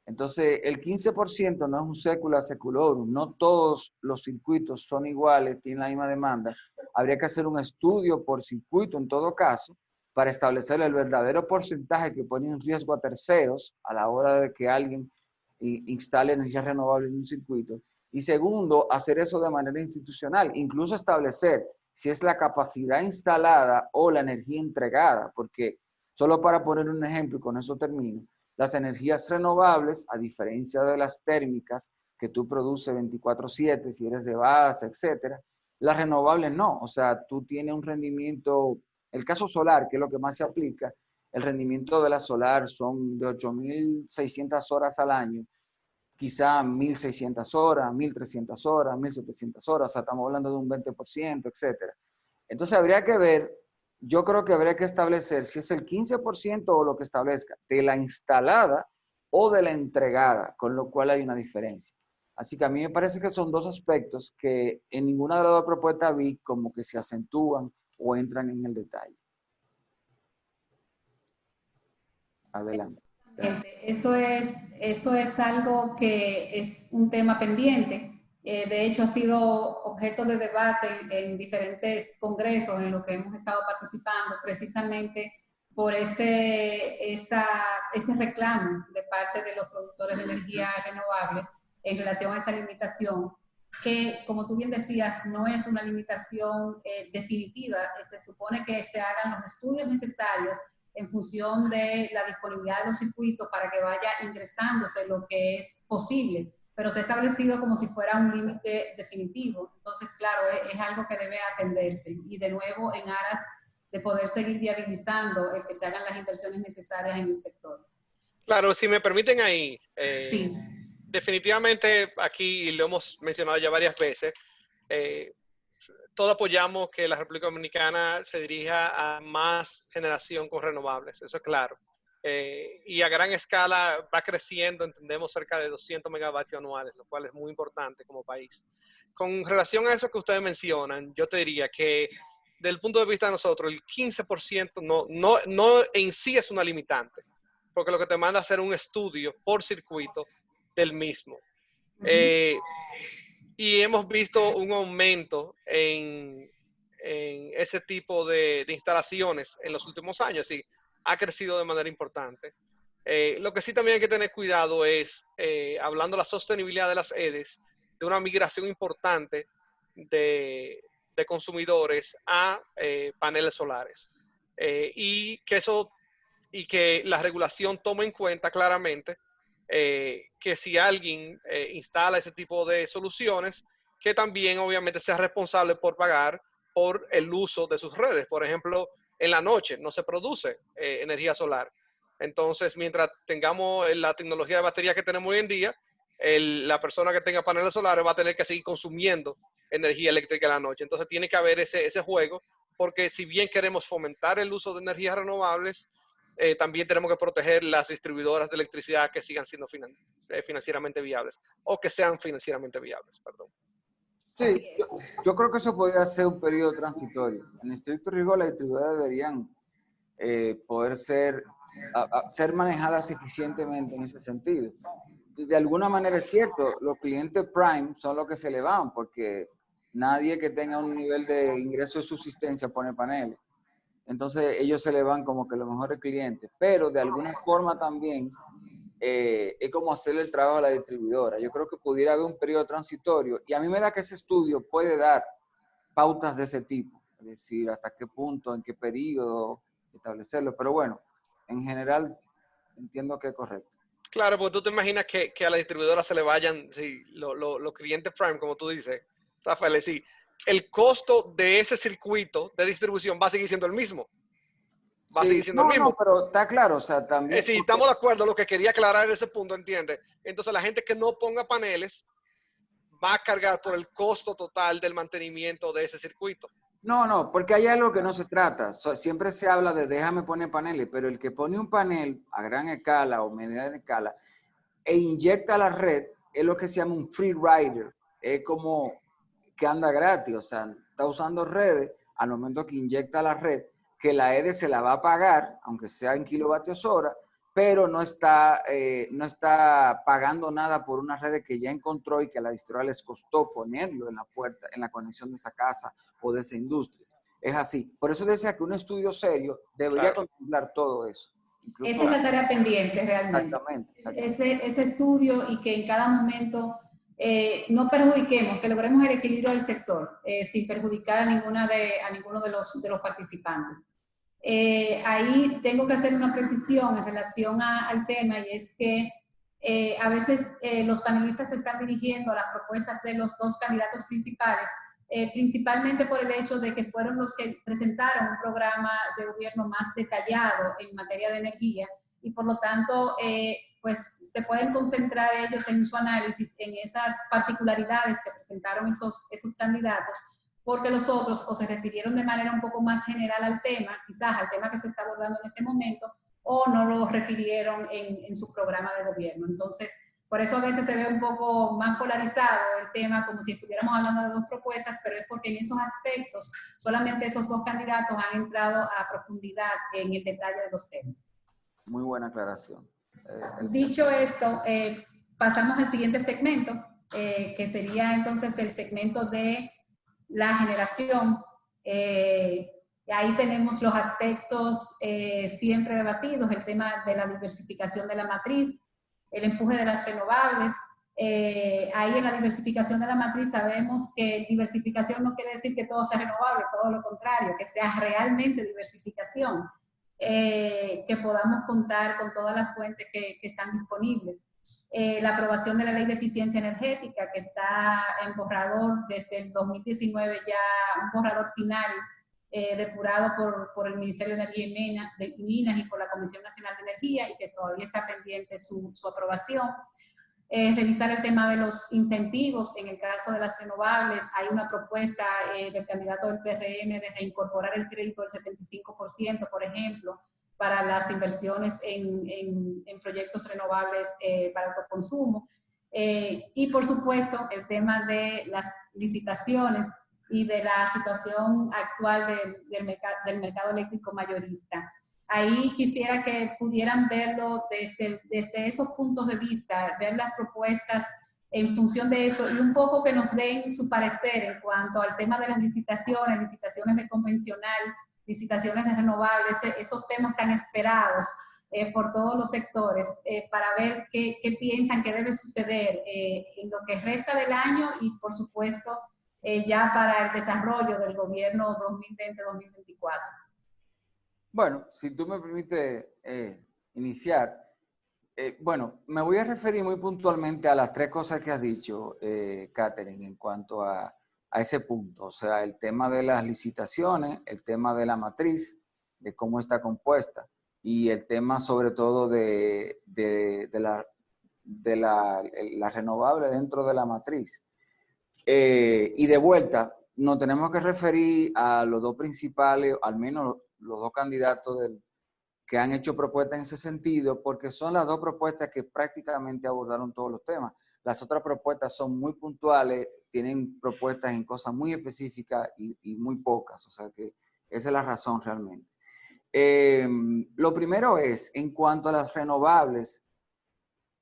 Entonces, el 15% no es un secula seculorum, no todos los circuitos son iguales, tienen la misma demanda. Habría que hacer un estudio por circuito en todo caso para establecer el verdadero porcentaje que pone en riesgo a terceros a la hora de que alguien instale energía renovable en un circuito. Y segundo, hacer eso de manera institucional, incluso establecer si es la capacidad instalada o la energía entregada, porque solo para poner un ejemplo y con eso termino, las energías renovables, a diferencia de las térmicas que tú produces 24/7, si eres de base, etcétera, las renovables no. O sea, tú tienes un rendimiento, el caso solar, que es lo que más se aplica, el rendimiento de la solar son de 8.600 horas al año, quizá 1.600 horas, 1.300 horas, 1.700 horas, o sea, estamos hablando de un 20%, etcétera. Entonces habría que ver, yo creo que habría que establecer si es el 15% o lo que establezca, de la instalada o de la entregada, con lo cual hay una diferencia. Así que a mí me parece que son dos aspectos que en ninguna de las dos propuestas vi como que se acentúan o entran en el detalle. Adelante. Eso es algo que es un tema pendiente. De hecho, ha sido objeto de debate en diferentes congresos en los que hemos estado participando, precisamente por ese reclamo de parte de los productores de energía renovable en relación a esa limitación, que, como tú bien decías, no es una limitación definitiva. Se supone que se hagan los estudios necesarios en función de la disponibilidad de los circuitos para que vaya ingresándose lo que es posible, pero se ha establecido como si fuera un límite definitivo. Entonces, claro, es algo que debe atenderse y de nuevo en aras de poder seguir viabilizando el que se hagan las inversiones necesarias en el sector. Claro, si me permiten ahí, Sí. definitivamente aquí, y lo hemos mencionado ya varias veces, todos apoyamos que la República Dominicana se dirija a más generación con renovables, eso es claro. Y a gran escala va creciendo, entendemos, cerca de 200 megavatios anuales, lo cual es muy importante como país. Con relación a eso que ustedes mencionan, yo te diría que desde el punto de vista de nosotros, el 15% no en sí es una limitante, porque lo que te manda a hacer un estudio por circuito del mismo. Y hemos visto un aumento en ese tipo de instalaciones en los últimos años. Sí, ha crecido de manera importante. Lo que sí también hay que tener cuidado es, hablando de la sostenibilidad de las EDES, de una migración importante de consumidores a paneles solares. Y que la regulación tome en cuenta claramente que si alguien instala ese tipo de soluciones, que también obviamente sea responsable por pagar por el uso de sus redes. Por ejemplo, en la noche no se produce energía solar. Entonces, mientras tengamos la tecnología de batería que tenemos hoy en día, la persona que tenga paneles solares va a tener que seguir consumiendo energía eléctrica en la noche. Entonces, tiene que haber ese juego, porque si bien queremos fomentar el uso de energías renovables, también tenemos que proteger las distribuidoras de electricidad que sigan siendo financieramente viables o que sean financieramente viables, perdón. Sí, yo creo que eso podría ser un periodo transitorio. En estricto rigor, las distribuidoras deberían poder ser manejadas eficientemente en ese sentido. Y de alguna manera es cierto, los clientes prime son los que se le van, porque nadie que tenga un nivel de ingreso de subsistencia pone paneles. Entonces ellos se le van como que los mejores clientes, pero de alguna forma también es como hacerle el trabajo a la distribuidora. Yo creo que pudiera haber un periodo transitorio y a mí me da que ese estudio puede dar pautas de ese tipo, es decir, hasta qué punto, en qué periodo establecerlo, pero bueno, en general entiendo que es correcto. Claro, porque tú te imaginas que a la distribuidora se le vayan los clientes prime, como tú dices, Rafael, sí, el costo de ese circuito de distribución va a seguir siendo el mismo. Va a seguir siendo el mismo. No, pero está claro, o sea, también... Sí, estamos de acuerdo, lo que quería aclarar ese punto, ¿entiendes? Entonces, la gente que no ponga paneles va a cargar por el costo total del mantenimiento de ese circuito. No, porque hay algo que no se trata. Siempre se habla de déjame poner paneles, pero el que pone un panel a gran escala o mediana escala e inyecta a la red es lo que se llama un free rider. Es como que anda gratis, o sea, está usando redes al momento que inyecta a la red, que la EDE se la va a pagar, aunque sea en kilovatios hora, pero no está pagando nada por una red que ya encontró y que a la distribuidora les costó ponerlo en la puerta, en la conexión de esa casa o de esa industria. Es así. Por eso decía que un estudio serio debería contemplar todo eso. Incluso esa es la tarea pendiente realmente. Exactamente. Ese estudio y que en cada momento no perjudiquemos, que logremos el equilibrio del sector sin perjudicar a ninguno de los participantes. Ahí tengo que hacer una precisión en relación al tema, y es que a veces los panelistas se están dirigiendo a las propuestas de los dos candidatos principales, principalmente por el hecho de que fueron los que presentaron un programa de gobierno más detallado en materia de energía, y por lo tanto pues se pueden concentrar ellos en su análisis en esas particularidades que presentaron esos candidatos, porque los otros o se refirieron de manera un poco más general al tema, quizás al tema que se está abordando en ese momento, o no lo refirieron en su programa de gobierno. Entonces, por eso a veces se ve un poco más polarizado el tema, como si estuviéramos hablando de dos propuestas, pero es porque en esos aspectos solamente esos dos candidatos han entrado a profundidad en el detalle de los temas. Muy buena aclaración. Dicho esto, pasamos al siguiente segmento, que sería entonces el segmento de la generación. Ahí tenemos los aspectos siempre debatidos, el tema de la diversificación de la matriz, el empuje de las renovables. Ahí en la diversificación de la matriz sabemos que diversificación no quiere decir que todo sea renovable, todo lo contrario, que sea realmente diversificación, que podamos contar con todas las fuentes que están disponibles. La aprobación de la ley de eficiencia energética, que está en borrador desde el 2019, ya un borrador final depurado por el Ministerio de Energía y Minas y por la Comisión Nacional de Energía, y que todavía está pendiente su aprobación. Revisar el tema de los incentivos. En el caso de las renovables, hay una propuesta del candidato del PRM de reincorporar el crédito del 75%, por ejemplo, para las inversiones en proyectos renovables para autoconsumo. Y por supuesto, el tema de las licitaciones y de la situación actual del mercado eléctrico mayorista. Ahí quisiera que pudieran verlo desde esos puntos de vista, ver las propuestas en función de eso, y un poco que nos den su parecer en cuanto al tema de las licitaciones de convencional, licitaciones de renovables, esos temas tan esperados por todos los sectores, para ver qué piensan que debe suceder en lo que resta del año y, por supuesto, ya para el desarrollo del gobierno 2020-2024. Bueno, si tú me permites iniciar, bueno, me voy a referir muy puntualmente a las tres cosas que has dicho, Catherine, en cuanto a ese punto. O sea, el tema de las licitaciones, el tema de la matriz, de cómo está compuesta, y el tema sobre todo de la renovable dentro de la matriz. Y de vuelta, nos tenemos que referir a los dos principales, al menos los dos candidatos que han hecho propuestas en ese sentido, porque son las dos propuestas que prácticamente abordaron todos los temas. Las otras propuestas son muy puntuales, tienen propuestas en cosas muy específicas y muy pocas, o sea que esa es la razón realmente. Lo primero es, en cuanto a las renovables,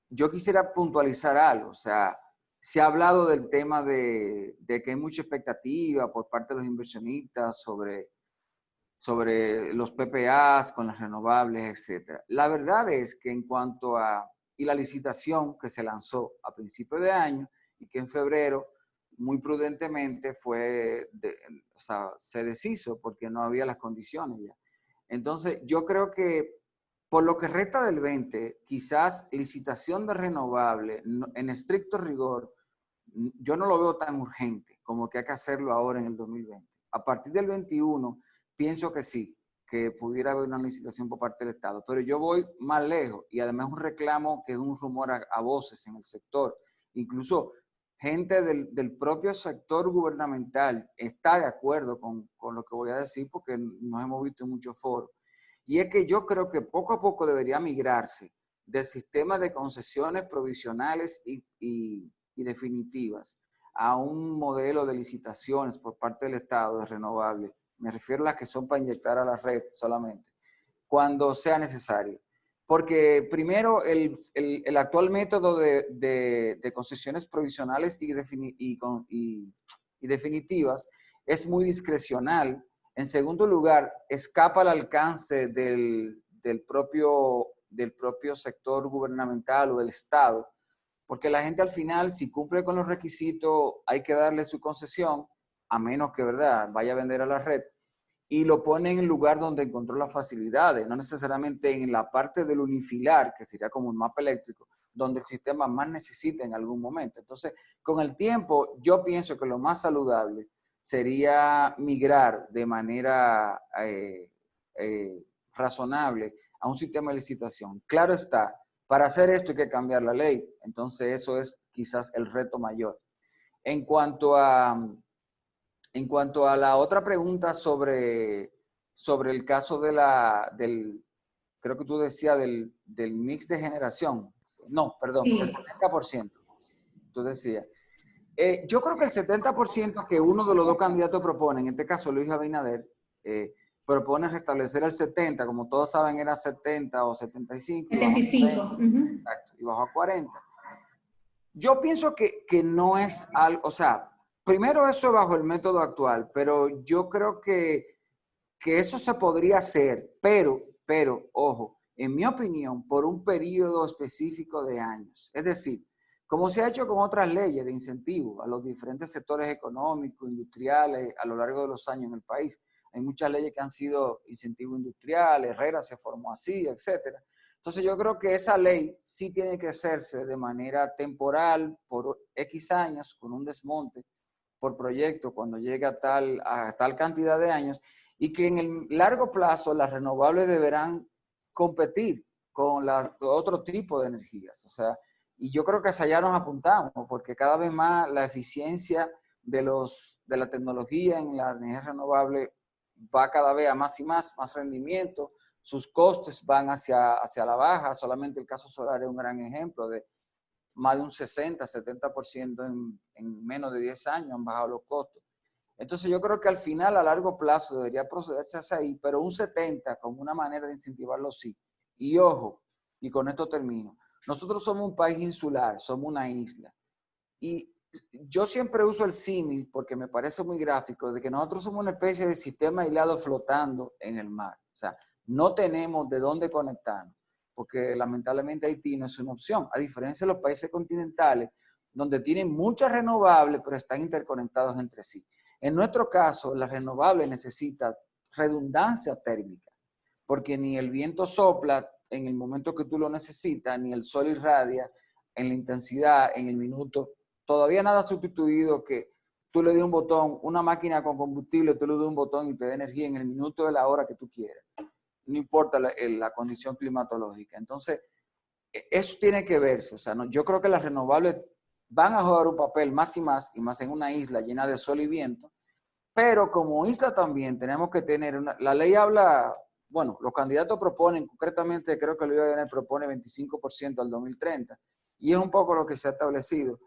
yo quisiera puntualizar algo, o sea, se ha hablado del tema de que hay mucha expectativa por parte de los inversionistas sobre los PPAs con las renovables, etc. La verdad es que en cuanto a, y la licitación que se lanzó a principios de año y que en febrero muy prudentemente se deshizo porque no había las condiciones ya. Entonces yo creo que por lo que resta del 20, quizás licitación de renovable, en estricto rigor, yo no lo veo tan urgente como que hay que hacerlo ahora en el 2020. A partir del 21, pienso que sí, que pudiera haber una licitación por parte del Estado, pero yo voy más lejos y además un reclamo que es un rumor a voces en el sector. Incluso gente del propio sector gubernamental está de acuerdo con lo que voy a decir, porque nos hemos visto en muchos foros. Y es que yo creo que poco a poco debería migrarse del sistema de concesiones provisionales y definitivas a un modelo de licitaciones por parte del Estado de renovables. Me refiero a las que son para inyectar a la red solamente, cuando sea necesario. Porque primero, el actual método de concesiones provisionales y definitivas es muy discrecional. En segundo lugar, escapa al alcance del propio sector gubernamental o del Estado, porque la gente al final, si cumple con los requisitos, hay que darle su concesión, a menos que, ¿verdad?, vaya a vender a la red, y lo pone en el lugar donde encontró las facilidades, no necesariamente en la parte del unifilar, que sería como un mapa eléctrico, donde el sistema más necesita en algún momento. Entonces, con el tiempo, yo pienso que lo más saludable sería migrar de manera razonable a un sistema de licitación. Claro está, para hacer esto hay que cambiar la ley, entonces eso es quizás el reto mayor. En cuanto a la otra pregunta sobre el caso creo que tú decías del mix de generación. No, perdón, Sí. el 70%. Tú decías. Yo creo que el 70% que uno de los dos candidatos propone, en este caso Luis Abinader, propone restablecer el 70, como todos saben era 70 o 75. 75. Exacto, y bajó a 40. Yo pienso que no es algo, o sea, primero eso bajo el método actual, pero yo creo que eso se podría hacer, pero, ojo, en mi opinión, por un periodo específico de años. Es decir, como se ha hecho con otras leyes de incentivo a los diferentes sectores económicos, industriales, a lo largo de los años en el país. Hay muchas leyes que han sido incentivos industriales, Herrera se formó así, etcétera. Entonces yo creo que esa ley sí tiene que hacerse de manera temporal, por X años, con un desmonte por proyecto cuando llegue a tal cantidad de años, y que en el largo plazo las renovables deberán competir con otro tipo de energías. O sea, y yo creo que hacia allá nos apuntamos, porque cada vez más la eficiencia de la tecnología en la energía renovable va cada vez a más y más rendimiento, sus costes van hacia la baja. Solamente el caso solar es un gran ejemplo de más de un 60-70% en menos de 10 años han bajado los costos. Entonces yo creo que al final, a largo plazo, debería procederse hacia ahí, pero un 70 como una manera de incentivarlo sí. Y ojo, y con esto termino, nosotros somos un país insular, somos una isla. Y yo siempre uso el símil porque me parece muy gráfico, de que nosotros somos una especie de sistema aislado flotando en el mar. O sea, no tenemos de dónde conectarnos, porque lamentablemente Haití no es una opción, a diferencia de los países continentales, donde tienen muchas renovables, pero están interconectados entre sí. En nuestro caso, la renovable necesita redundancia térmica, porque ni el viento sopla en el momento que tú lo necesitas, ni el sol irradia en la intensidad, en el minuto. Todavía nada sustituido que tú le des un botón, una máquina con combustible, tú le des un botón y te dé energía en el minuto de la hora que tú quieras. No importa la condición climatológica. Entonces, eso tiene que verse. O sea, yo creo que las renovables van a jugar un papel más y más en una isla llena de sol y viento, pero como isla también tenemos que tener la ley habla, bueno, los candidatos proponen, concretamente creo que Luis Abinader propone 25% al 2030, y es un poco lo que se ha establecido,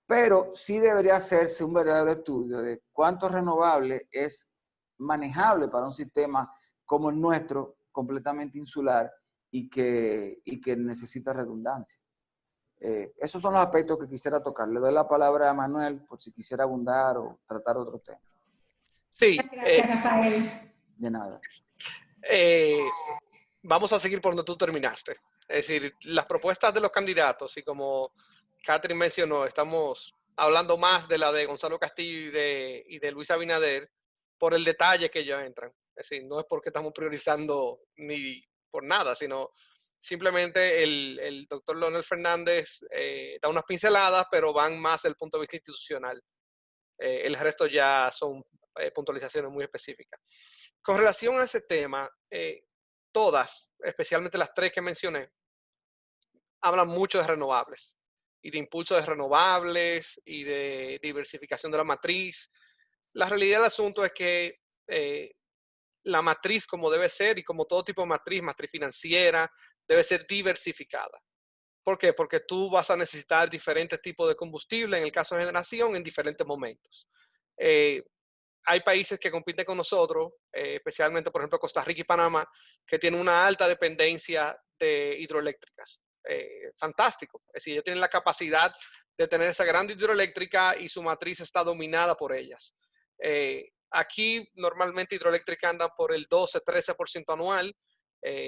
pero sí debería hacerse un verdadero estudio de cuánto renovable es manejable para un sistema como el nuestro, completamente insular y que necesita redundancia. Esos son los aspectos que quisiera tocar. Le doy la palabra a Manuel por si quisiera abundar o tratar otro tema. Sí, Gracias, Rafael. De nada. Vamos a seguir por donde tú terminaste. Es decir, las propuestas de los candidatos, y como Catherine mencionó, estamos hablando más de la de Gonzalo Castillo y de Luis Abinader por el detalle que ellos entran. Es decir, no es porque estamos priorizando ni por nada, sino simplemente el doctor Leonel Fernández da unas pinceladas, pero van más del punto de vista institucional. El resto ya son puntualizaciones muy específicas. Con relación a ese tema, todas, especialmente las tres que mencioné, hablan mucho de renovables. y de impulso de renovables y de diversificación de la matriz. La realidad del asunto es que la matriz, como debe ser, y como todo tipo de matriz financiera, debe ser diversificada. ¿Por qué? Porque tú vas a necesitar diferentes tipos de combustible, en el caso de generación, en diferentes momentos. Hay países que compiten con nosotros, especialmente, por ejemplo, Costa Rica y Panamá, que tienen una alta dependencia de hidroeléctricas. Fantástico. Es decir, ellos tienen la capacidad de tener esa gran hidroeléctrica y su matriz está dominada por ellas. Aquí normalmente hidroeléctrica andan por el 12-13% anual.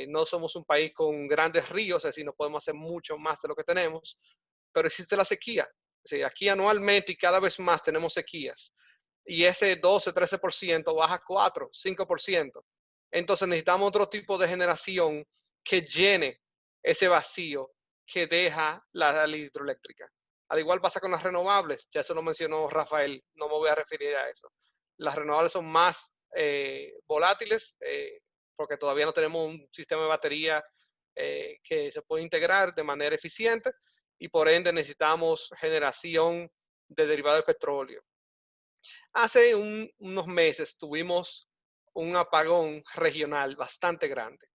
No somos un país con grandes ríos, es decir, no podemos hacer mucho más de lo que tenemos, pero existe la sequía. Es decir, aquí anualmente y cada vez más tenemos sequías. Y ese 12-13% baja 4-5%. Entonces necesitamos otro tipo de generación que llene ese vacío que deja la hidroeléctrica. Al igual pasa con las renovables, ya eso lo mencionó Rafael, no me voy a referir a eso. Las renovables son más volátiles porque todavía no tenemos un sistema de batería que se puede integrar de manera eficiente y por ende necesitamos generación de derivados de petróleo. Hace unos meses tuvimos un apagón regional bastante grande,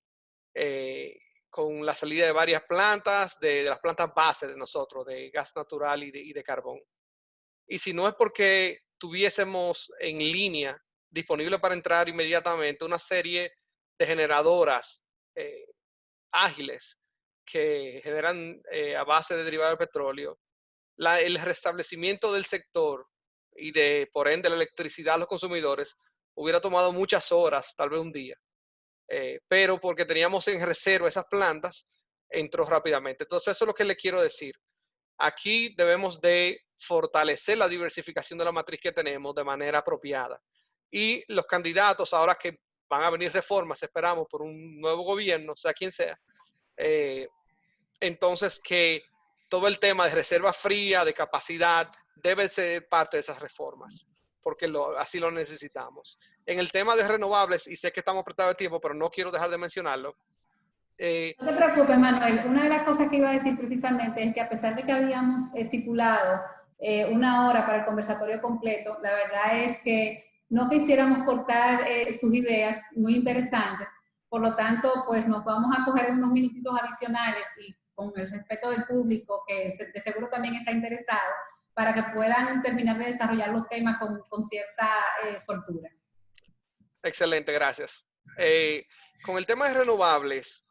con la salida de varias plantas, de las plantas base de nosotros, de gas natural y de carbón. Y si no es porque tuviésemos en línea, disponible para entrar inmediatamente, una serie de generadoras ágiles que generan a base de derivados de petróleo, el restablecimiento del sector y de, por ende, la electricidad a los consumidores hubiera tomado muchas horas, tal vez un día. Pero porque teníamos en reserva esas plantas, entró rápidamente. Entonces, eso es lo que le quiero decir. Aquí debemos de fortalecer la diversificación de la matriz que tenemos de manera apropiada. Y los candidatos, ahora que van a venir reformas, esperamos, por un nuevo gobierno, sea quien sea, entonces que todo el tema de reserva fría, de capacidad, debe ser parte de esas reformas, porque así lo necesitamos. En el tema de renovables, y sé que estamos apretados de tiempo, pero no quiero dejar de mencionarlo. No te preocupes, Manuel. Una de las cosas que iba a decir precisamente es que a pesar de que habíamos estipulado 1 hora para el conversatorio completo, la verdad es que no quisiéramos cortar sus ideas muy interesantes. Por lo tanto, pues nos vamos a coger unos minutitos adicionales y con el respeto del público, que de seguro también está interesado, para que puedan terminar de desarrollar los temas con cierta soltura. Excelente, gracias. Con el tema de renovables,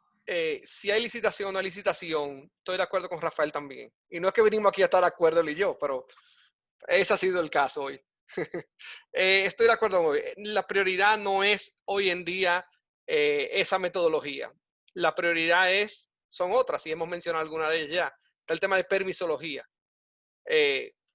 si hay licitación o no hay licitación, estoy de acuerdo con Rafael también. Y no es que venimos aquí a estar de acuerdo él y yo, pero ese ha sido el caso hoy. Estoy de acuerdo hoy. La prioridad no es hoy en día esa metodología. La prioridad son otras, y hemos mencionado alguna de ellas ya. Está el tema de permisología.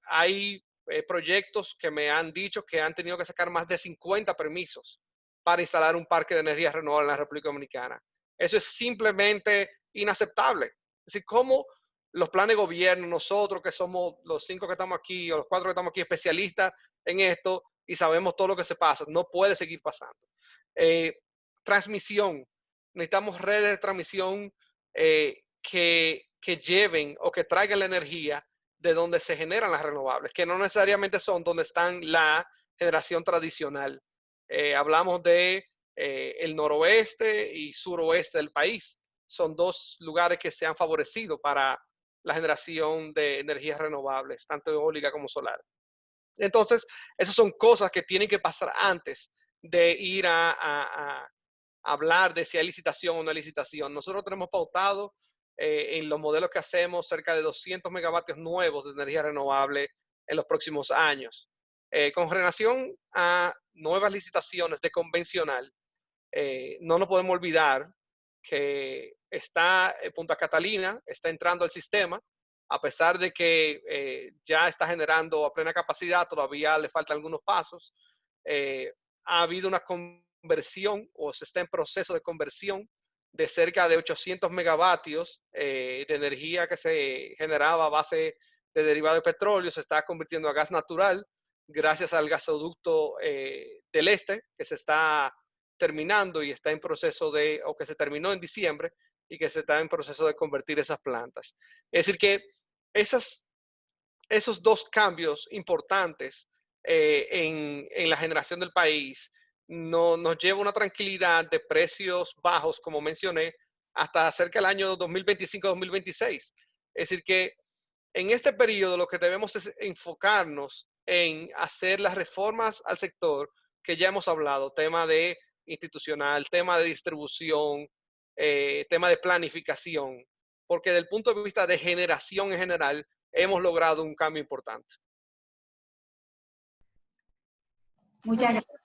Hay proyectos que me han dicho que han tenido que sacar más de 50 permisos para instalar un parque de energía renovable en la República Dominicana. Eso es simplemente inaceptable. Es decir, cómo los planes de gobierno, nosotros que somos los 5 que estamos aquí o los 4 que estamos aquí especialistas en esto y sabemos todo lo que se pasa, no puede seguir pasando. Transmisión. Necesitamos redes de transmisión que lleven o que traigan la energía de donde se generan las renovables, que no necesariamente son donde están la generación tradicional. Hablamos de el noroeste y suroeste del país. Son dos lugares que se han favorecido para la generación de energías renovables, tanto eólica como solar. Entonces, esas son cosas que tienen que pasar antes de ir a hablar de si hay licitación o no hay licitación. Nosotros tenemos pautado en los modelos que hacemos cerca de 200 megavatios nuevos de energía renovable en los próximos años. Con relación a nuevas licitaciones de convencional, no nos podemos olvidar que está Punta Catalina, está entrando al sistema, a pesar de que ya está generando a plena capacidad, todavía le faltan algunos pasos. Ha habido una conversión o se está en proceso de conversión de cerca de 800 megavatios de energía que se generaba a base de derivado de petróleo, se está convirtiendo a gas natural gracias al gasoducto del este que se está terminando y está en proceso o que se terminó en diciembre y que se está en proceso de convertir esas plantas. Es decir que esos dos cambios importantes en la generación del país nos lleva una tranquilidad de precios bajos, como mencioné, hasta cerca del año 2025-2026. Es decir, que en este periodo lo que debemos es enfocarnos en hacer las reformas al sector que ya hemos hablado, tema de institucional, tema de distribución, tema de planificación, porque desde el punto de vista de generación en general, hemos logrado un cambio importante. Muchas gracias.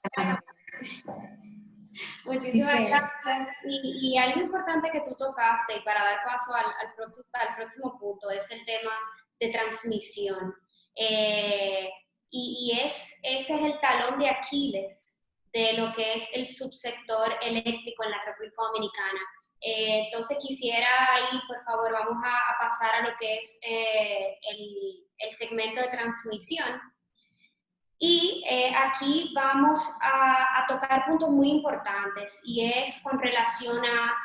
Muchísimas Giselle. gracias. Y algo importante que tú tocaste, y para dar paso al próximo punto, es el tema de transmisión. Ese es el talón de Aquiles de lo que es el subsector eléctrico en la República Dominicana. Entonces quisiera ahí, por favor, vamos a pasar a lo que es el segmento de transmisión. Y aquí vamos a tocar puntos muy importantes y es con relación a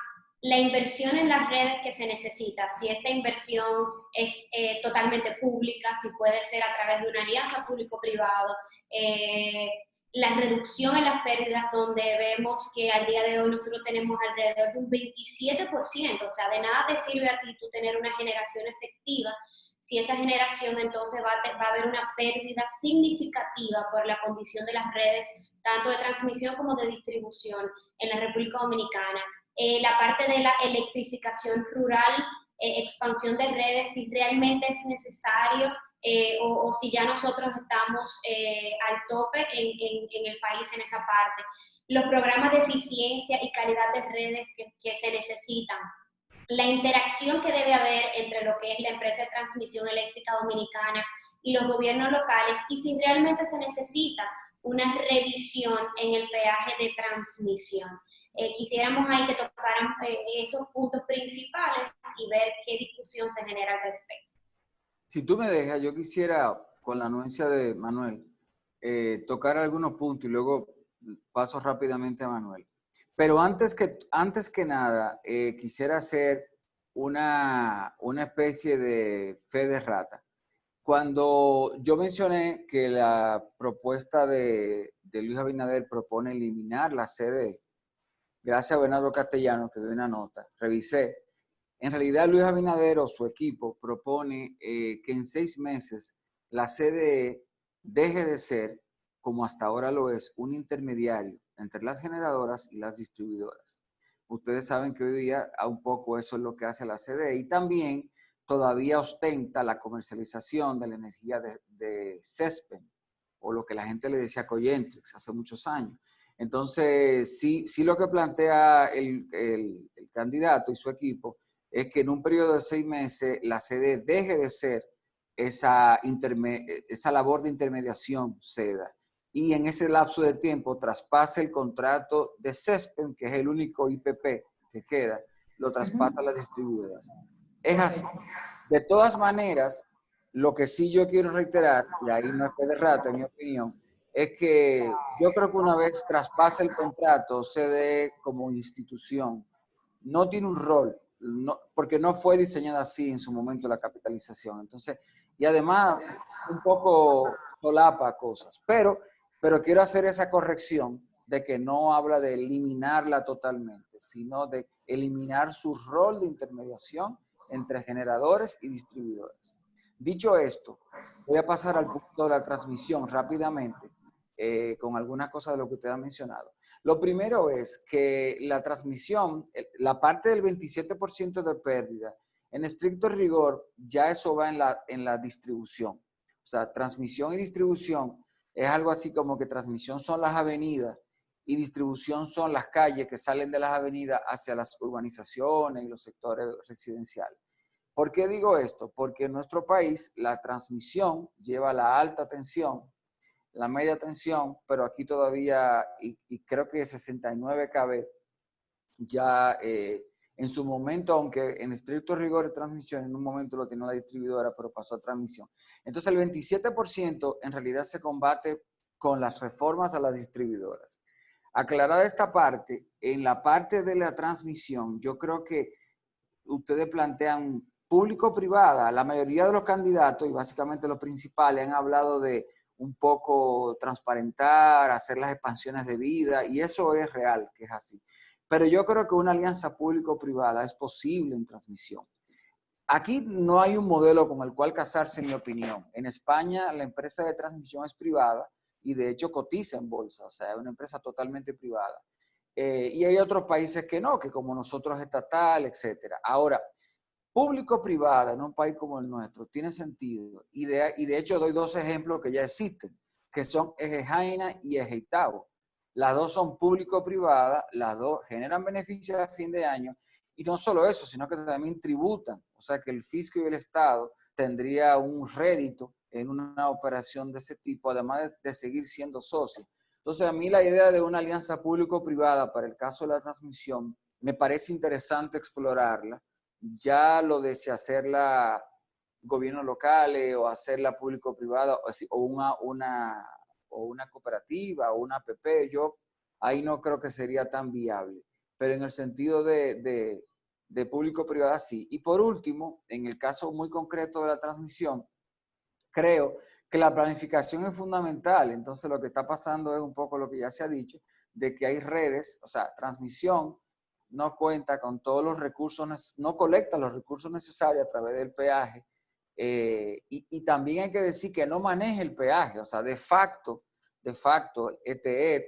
la inversión en las redes que se necesita, si esta inversión es totalmente pública, si puede ser a través de una alianza público-privado, la reducción en las pérdidas, donde vemos que al día de hoy nosotros tenemos alrededor de un 27%, o sea, de nada te sirve a ti tú tener una generación efectiva si esa generación entonces va a haber una pérdida significativa por la condición de las redes, tanto de transmisión como de distribución en la República Dominicana. La parte de la electrificación rural, expansión de redes, si realmente es necesario o si ya nosotros estamos al tope en el país en esa parte. Los programas de eficiencia y calidad de redes que se necesitan. La interacción que debe haber entre lo que es la empresa de transmisión eléctrica dominicana y los gobiernos locales, y si realmente se necesita una revisión en el peaje de transmisión. Quisiéramos ahí que tocaran esos puntos principales y ver qué discusión se genera al respecto. Si tú me dejas, yo quisiera, con la anuencia de Manuel, tocar algunos puntos y luego paso rápidamente a Manuel. Pero antes que nada, quisiera hacer una especie de fe de rata. Cuando yo mencioné que la propuesta de Luis Abinader propone eliminar la CDE, gracias a Bernardo Castellano, que dio una nota, revisé. En realidad, Luis Abinader o su equipo propone que en 6 meses la CDE deje de ser, como hasta ahora lo es, un intermediario entre las generadoras y las distribuidoras. Ustedes saben que hoy día un poco eso es lo que hace la CDE y también todavía ostenta la comercialización de la energía de CESPEN, o lo que la gente le decía Coyentrix hace muchos años. Entonces, sí lo que plantea el candidato y su equipo es que en un periodo de 6 meses la CDE deje de ser esa labor de intermediación CEDA y en ese lapso de tiempo traspase el contrato de CESPEN, que es el único IPP que queda, lo traspasa a las distribuidoras. Es así. De todas maneras, lo que sí yo quiero reiterar, y ahí no es fe de rata, en mi opinión, es que yo creo que una vez traspase el contrato, CDE como institución no tiene un rol, porque no fue diseñada así en su momento la capitalización. Entonces, y además, un poco solapa cosas. Pero quiero hacer esa corrección de que no habla de eliminarla totalmente, sino de eliminar su rol de intermediación entre generadores y distribuidores. Dicho esto, voy a pasar al punto de la transmisión rápidamente, con algunas cosas de lo que usted ha mencionado. Lo primero es que la transmisión, la parte del 27% de pérdida, en estricto rigor, ya eso va en la distribución. O sea, transmisión y distribución es algo así como que transmisión son las avenidas y distribución son las calles que salen de las avenidas hacia las urbanizaciones y los sectores residenciales. ¿Por qué digo esto? Porque en nuestro país la transmisión lleva la alta tensión, la media tensión, pero aquí todavía, y creo que 69 kV, ya en su momento, aunque en estricto rigor de transmisión, en un momento lo tenía la distribuidora, pero pasó a transmisión. Entonces el 27% en realidad se combate con las reformas a las distribuidoras. Aclarada esta parte, en la parte de la transmisión, yo creo que ustedes plantean público-privada, la mayoría de los candidatos y básicamente los principales han hablado de un poco transparentar, hacer las expansiones de vida, y eso es real, que es así. Pero yo creo que una alianza público-privada es posible en transmisión. Aquí no hay un modelo con el cual casarse, en mi opinión. En España la empresa de transmisión es privada y de hecho cotiza en bolsa, o sea, es una empresa totalmente privada. Y hay otros países que no, que como nosotros es estatal, etcétera. Ahora, público-privada en un país como el nuestro tiene sentido. Y de hecho doy dos ejemplos que ya existen, que son Eje Jaina y Eje Itabo. Las dos son público-privadas, las dos generan beneficios a fin de año. Y no solo eso, sino que también tributan. O sea que el fisco y el Estado tendría un rédito en una operación de ese tipo, además de seguir siendo socios. Entonces, a mí la idea de una alianza público-privada para el caso de la transmisión me parece interesante explorarla. Ya lo de si hacerla gobiernos locales o hacerla público-privada o una cooperativa o una APP, yo ahí no creo que sería tan viable. Pero en el sentido de público-privada sí. Y por último, en el caso muy concreto de la transmisión, creo que la planificación es fundamental. Entonces lo que está pasando es un poco lo que ya se ha dicho, de que hay redes, o sea, transmisión no cuenta con todos los recursos, no colecta los recursos necesarios a través del peaje. Y también hay que decir que no maneja el peaje, o sea, de facto, ETED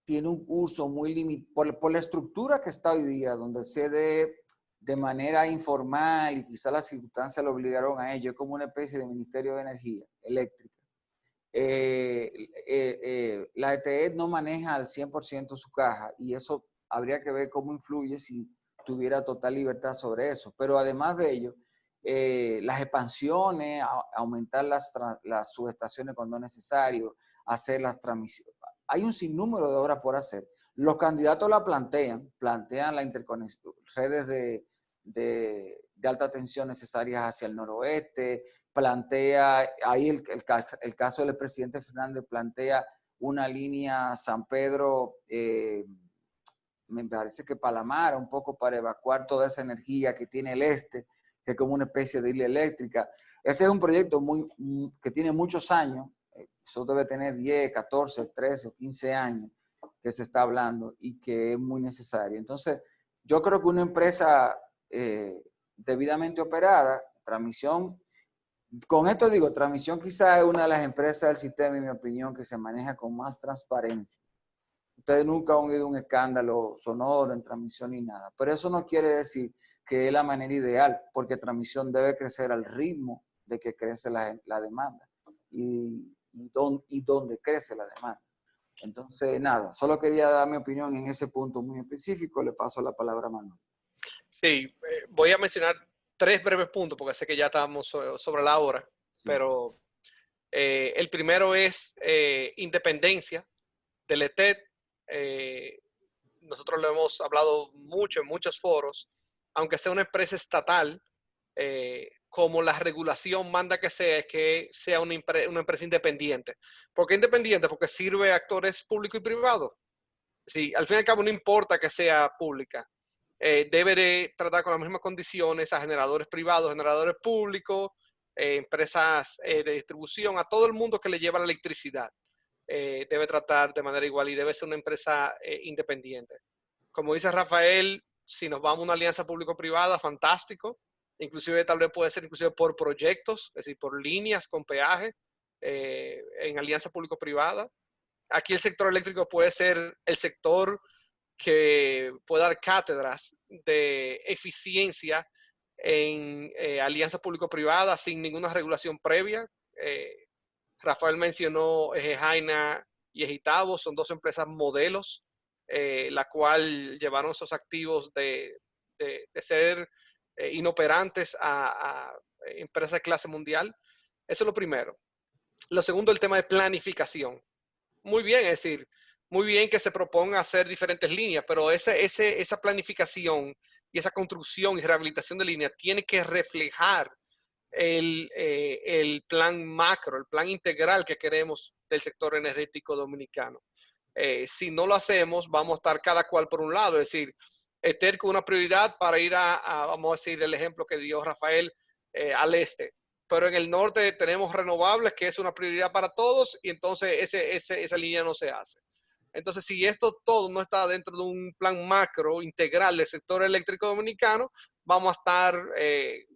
tiene un uso muy limitado, por la estructura que está hoy día, donde se de manera informal y quizá las circunstancias lo obligaron a ello, como una especie de Ministerio de Energía Eléctrica. La ETED no maneja al 100% su caja y eso habría que ver cómo influye si tuviera total libertad sobre eso. Pero además de ello, las expansiones, aumentar las subestaciones cuando es necesario, hacer las transmisiones. Hay un sinnúmero de obras por hacer. Los candidatos la plantean la interconexión, redes de alta tensión necesarias hacia el noroeste, plantea, ahí el caso del presidente Fernández plantea una línea San Pedro, me parece que Palamara, un poco para evacuar toda esa energía que tiene el este, que es como una especie de isla eléctrica. Ese es un proyecto que tiene muchos años, eso debe tener 10, 14, 13 o 15 años que se está hablando y que es muy necesario. Entonces, yo creo que una empresa debidamente operada, transmisión, con esto digo, transmisión quizá es una de las empresas del sistema, en mi opinión, que se maneja con más transparencia. Ustedes nunca han oído un escándalo sonoro en transmisión ni nada, pero eso no quiere decir que es la manera ideal, porque transmisión debe crecer al ritmo de que crece la demanda y dónde crece la demanda. Entonces, nada, solo quería dar mi opinión en ese punto muy específico. Le paso la palabra a Manuel. Sí, voy a mencionar 3 breves puntos porque sé que ya estamos sobre la hora, sí. Pero el primero es independencia del ETED. Nosotros lo hemos hablado mucho en muchos foros, aunque sea una empresa estatal, como la regulación manda que sea una empresa independiente. ¿Por qué independiente? Porque sirve a actores públicos y privados. Sí, al fin y al cabo no importa que sea pública. Debe de tratar con las mismas condiciones a generadores privados, generadores públicos, empresas de distribución, a todo el mundo que le lleva la electricidad. Debe tratar de manera igual y debe ser una empresa independiente. Como dice Rafael, si nos vamos a una alianza público-privada, fantástico. Inclusive tal vez puede ser inclusive por proyectos, es decir, por líneas con peaje en alianza público-privada. Aquí el sector eléctrico puede ser el sector que puede dar cátedras de eficiencia en alianza público-privada sin ninguna regulación previa. Rafael mencionó Eje Jaina y Eje Itabo, son 2 empresas modelos, la cual llevaron esos activos de ser inoperantes a empresas de clase mundial. Eso es lo primero. Lo segundo, el tema de planificación. Muy bien, es decir, muy bien que se proponga hacer diferentes líneas, pero esa planificación y esa construcción y rehabilitación de líneas tiene que reflejar el plan macro, el plan integral que queremos del sector energético dominicano. Si no lo hacemos, vamos a estar cada cual por un lado, es decir, ETER con una prioridad para ir vamos a decir el ejemplo que dio Rafael, al este. Pero en el norte tenemos renovables, que es una prioridad para todos, y entonces esa línea no se hace. Entonces, si esto todo no está dentro de un plan macro integral del sector eléctrico dominicano, vamos a estar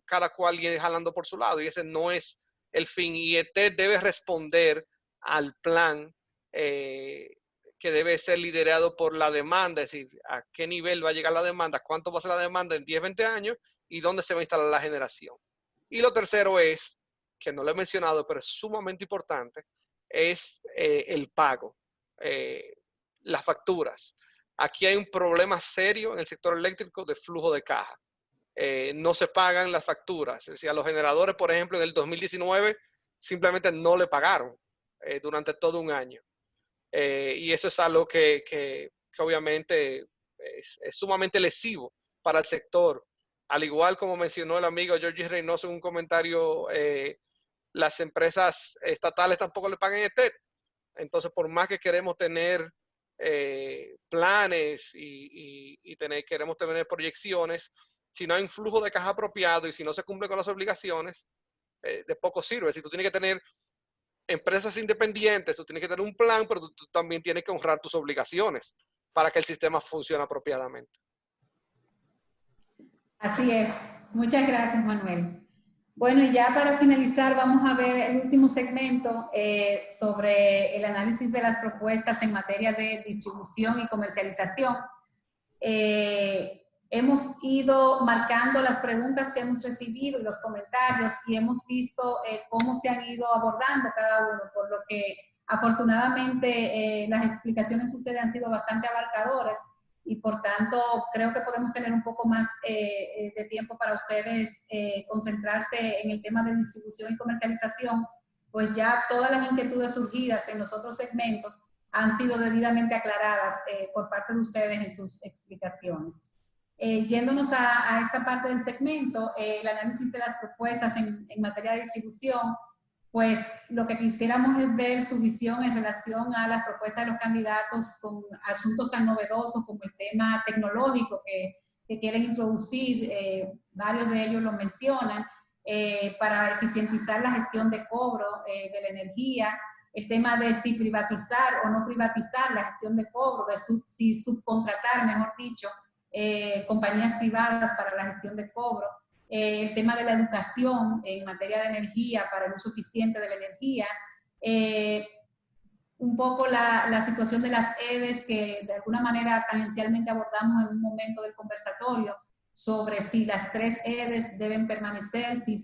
cada cual jalando por su lado, y ese no es el fin. Y ETER debe responder al plan que debe ser liderado por la demanda, es decir, a qué nivel va a llegar la demanda, cuánto va a ser la demanda en 10, 20 años y dónde se va a instalar la generación. Y lo tercero es, que no lo he mencionado, pero es sumamente importante, es el pago, las facturas. Aquí hay un problema serio en el sector eléctrico de flujo de caja. No se pagan las facturas. Es decir, a los generadores, por ejemplo, en el 2019 simplemente no le pagaron durante todo un año. Y eso es algo que obviamente es sumamente lesivo para el sector. Al igual como mencionó el amigo Georgie Reynoso en un comentario, las empresas estatales tampoco le pagan ETER. Entonces, por más que queremos tener planes y queremos tener proyecciones, si no hay un flujo de caja apropiado y si no se cumple con las obligaciones, de poco sirve. Si tú tienes que tener empresas independientes, tú tienes que tener un plan, pero tú también tienes que honrar tus obligaciones para que el sistema funcione apropiadamente. Así es. Muchas gracias, Manuel. Bueno, y ya para finalizar, vamos a ver el último segmento sobre el análisis de las propuestas en materia de distribución y comercialización. Hemos ido marcando las preguntas que hemos recibido y los comentarios y hemos visto cómo se han ido abordando cada uno, por lo que afortunadamente las explicaciones de ustedes han sido bastante abarcadoras y por tanto creo que podemos tener un poco más de tiempo para ustedes concentrarse en el tema de distribución y comercialización, pues ya todas las inquietudes surgidas en los otros segmentos han sido debidamente aclaradas por parte de ustedes en sus explicaciones. Yéndonos a esta parte del segmento, el análisis de las propuestas en materia de distribución, pues lo que quisiéramos es ver su visión en relación a las propuestas de los candidatos con asuntos tan novedosos como el tema tecnológico que quieren introducir, varios de ellos lo mencionan, para eficientizar la gestión de cobro de la energía, el tema de si privatizar o no privatizar la gestión de cobro, si subcontratar, mejor dicho, compañías privadas para la gestión de cobro, el tema de la educación en materia de energía para el uso eficiente de la energía, un poco la situación de las EDES que de alguna manera tangencialmente abordamos en un momento del conversatorio, sobre si las 3 EDES deben permanecer, si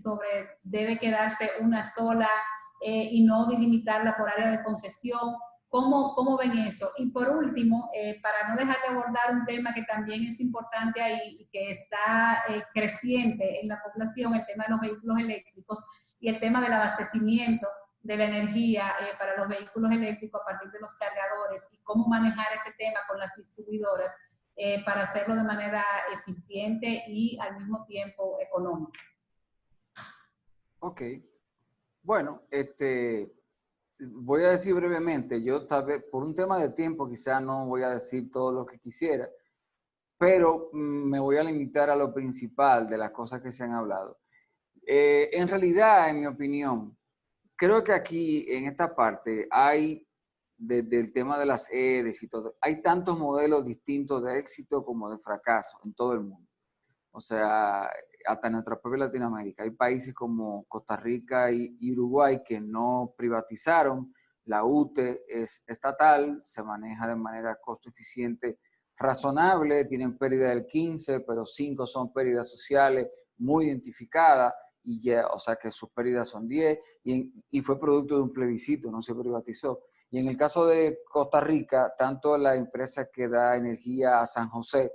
debe quedarse una sola y no delimitarla por área de concesión. ¿Cómo ven eso? Y por último, para no dejar de abordar un tema que también es importante ahí y que está creciente en la población, el tema de los vehículos eléctricos y el tema del abastecimiento de la energía para los vehículos eléctricos a partir de los cargadores y cómo manejar ese tema con las distribuidoras para hacerlo de manera eficiente y al mismo tiempo económica. Ok. Bueno, voy a decir brevemente, yo tal vez por un tema de tiempo quizá no voy a decir todo lo que quisiera, pero me voy a limitar a lo principal de las cosas que se han hablado. En realidad, en mi opinión, creo que aquí en esta parte hay, del tema de las EDES y todo, hay tantos modelos distintos de éxito como de fracaso en todo el mundo. O sea, hasta en nuestra propia Latinoamérica. Hay países como Costa Rica y Uruguay que no privatizaron. La UTE es estatal, se maneja de manera costo eficiente razonable, tienen pérdida del 15, pero 5 son pérdidas sociales muy identificadas, y ya, o sea que sus pérdidas son 10, y fue producto de un plebiscito, no se privatizó. Y en el caso de Costa Rica, tanto la empresa que da energía a San José,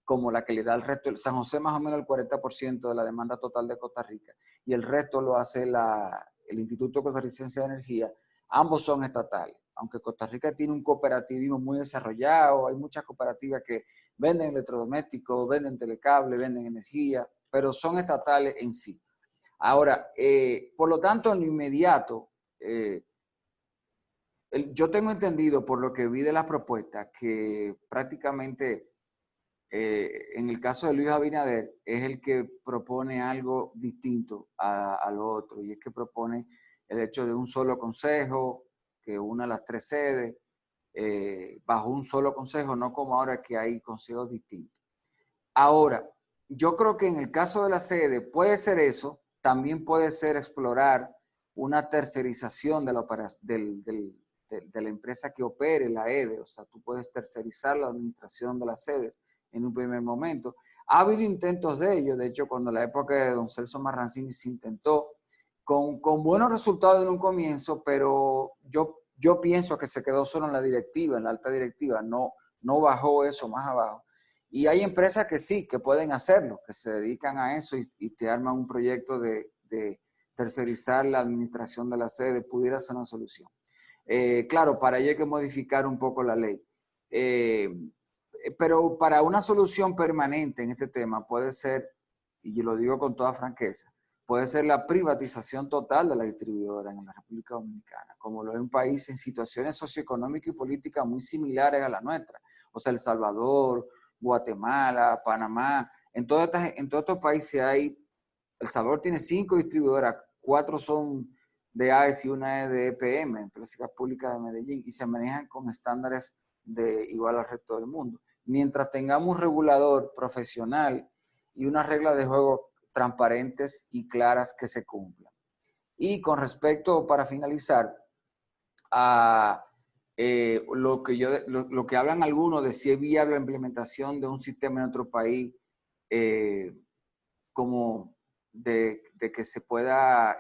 como la que le da el resto. San José más o menos el 40% de la demanda total de Costa Rica y el resto lo hace el Instituto Costarricense de Energía. Ambos son estatales, aunque Costa Rica tiene un cooperativismo muy desarrollado, hay muchas cooperativas que venden electrodomésticos, venden telecable, venden energía, pero son estatales en sí. Ahora, por lo tanto, en lo inmediato, yo tengo entendido por lo que vi de las propuestas que prácticamente en el caso de Luis Abinader, es el que propone algo distinto a lo otro, y es que propone el hecho de un solo consejo que una las tres sedes, bajo un solo consejo, no como ahora que hay consejos distintos. Ahora, yo creo que en el caso de la sede puede ser eso, también puede ser explorar una tercerización de la empresa que opere la EDE, o sea, tú puedes tercerizar la administración de las sedes en un primer momento. Ha habido intentos de ello, de hecho, cuando la época de don Celso Marrancini se intentó, con buenos resultados en un comienzo, pero yo pienso que se quedó solo en la directiva, en la alta directiva, no bajó eso más abajo. Y hay empresas que sí, que pueden hacerlo, que se dedican a eso y te arman un proyecto de tercerizar la administración de la sede, pudiera ser una solución. Claro, para ello hay que modificar un poco la ley. Pero para una solución permanente en este tema puede ser, y yo lo digo con toda franqueza, puede ser la privatización total de la distribuidora en la República Dominicana, como lo es un país en situaciones socioeconómicas y políticas muy similares a la nuestra. O sea, El Salvador, Guatemala, Panamá, en todos estos países hay, El Salvador tiene 5 distribuidoras, 4 son de AES y una es de EPM, Empresa Pública de Medellín, y se manejan con estándares igual al resto del mundo. Mientras tengamos un regulador profesional y unas reglas de juego transparentes y claras que se cumplan. Y con respecto, para finalizar, a lo que hablan algunos de si es viable la implementación de un sistema en otro país, como de que se pueda,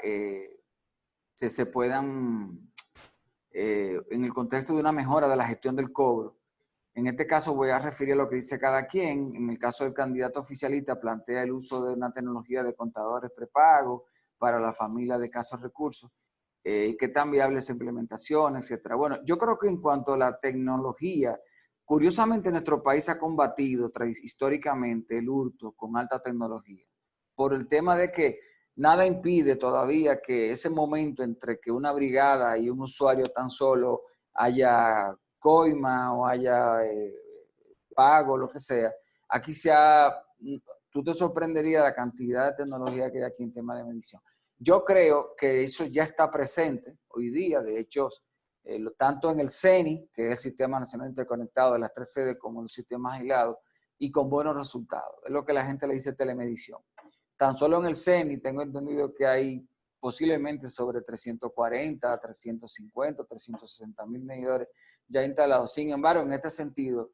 se puedan, en el contexto de una mejora de la gestión del cobro. En este caso voy a referir a lo que dice cada quien. En el caso del candidato oficialista plantea el uso de una tecnología de contadores prepago para la familia de escasos recursos. ¿Qué tan viable es implementación, etcétera? Bueno, yo creo que en cuanto a la tecnología, curiosamente nuestro país ha combatido históricamente el hurto con alta tecnología, por el tema de que nada impide todavía que ese momento entre que una brigada y un usuario tan solo haya coima o haya pago, lo que sea, aquí tú te sorprenderías de la cantidad de tecnología que hay aquí en tema de medición. Yo creo que eso ya está presente hoy día, de hecho, tanto en el CENI, que es el Sistema Nacional Interconectado de las 3 sedes, como en los sistemas aislados, y con buenos resultados. Es lo que la gente le dice telemedición. Tan solo en el CENI tengo entendido que hay posiblemente sobre 340, 350, 360 mil medidores ya instalados. Sin embargo, en este sentido,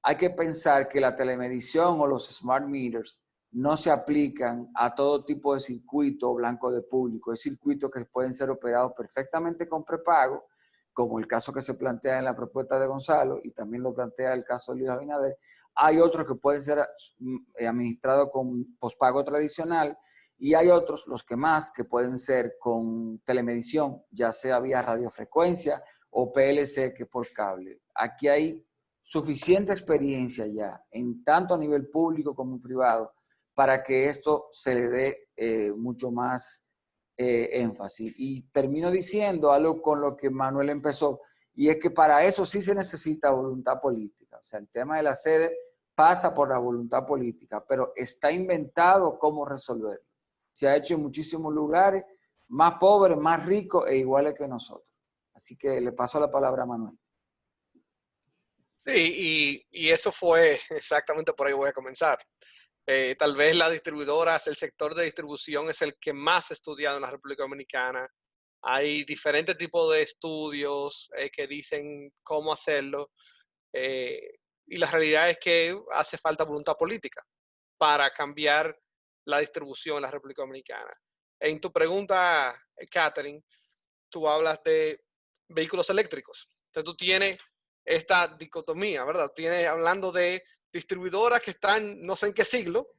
hay que pensar que la telemedición o los smart meters no se aplican a todo tipo de circuito blanco de público. Hay circuitos que pueden ser operados perfectamente con prepago, como el caso que se plantea en la propuesta de Gonzalo, y también lo plantea el caso de Luis Abinader. Hay otros que pueden ser administrados con pospago tradicional, y hay otros, los que más, que pueden ser con telemedición, ya sea vía radiofrecuencia o PLC que por cable. Aquí hay suficiente experiencia ya, en tanto a nivel público como privado, para que esto se le dé mucho más énfasis. Y termino diciendo algo con lo que Manuel empezó, y es que para eso sí se necesita voluntad política. O sea, el tema de la sede pasa por la voluntad política, pero está inventado cómo resolverlo. Se ha hecho en muchísimos lugares, más pobres, más ricos e iguales que nosotros. Así que le paso la palabra a Manuel. Sí, y eso fue exactamente por ahí voy a comenzar. Tal vez las distribuidoras, el sector de distribución es el que más estudiado en la República Dominicana. Hay diferentes tipos de estudios que dicen cómo hacerlo. Y la realidad es que hace falta voluntad política para cambiar la distribución en la República Dominicana. En tu pregunta, Catherine, tú hablas de vehículos eléctricos. Entonces tú tienes esta dicotomía, ¿verdad? Tienes hablando de distribuidoras que están no sé en qué siglo,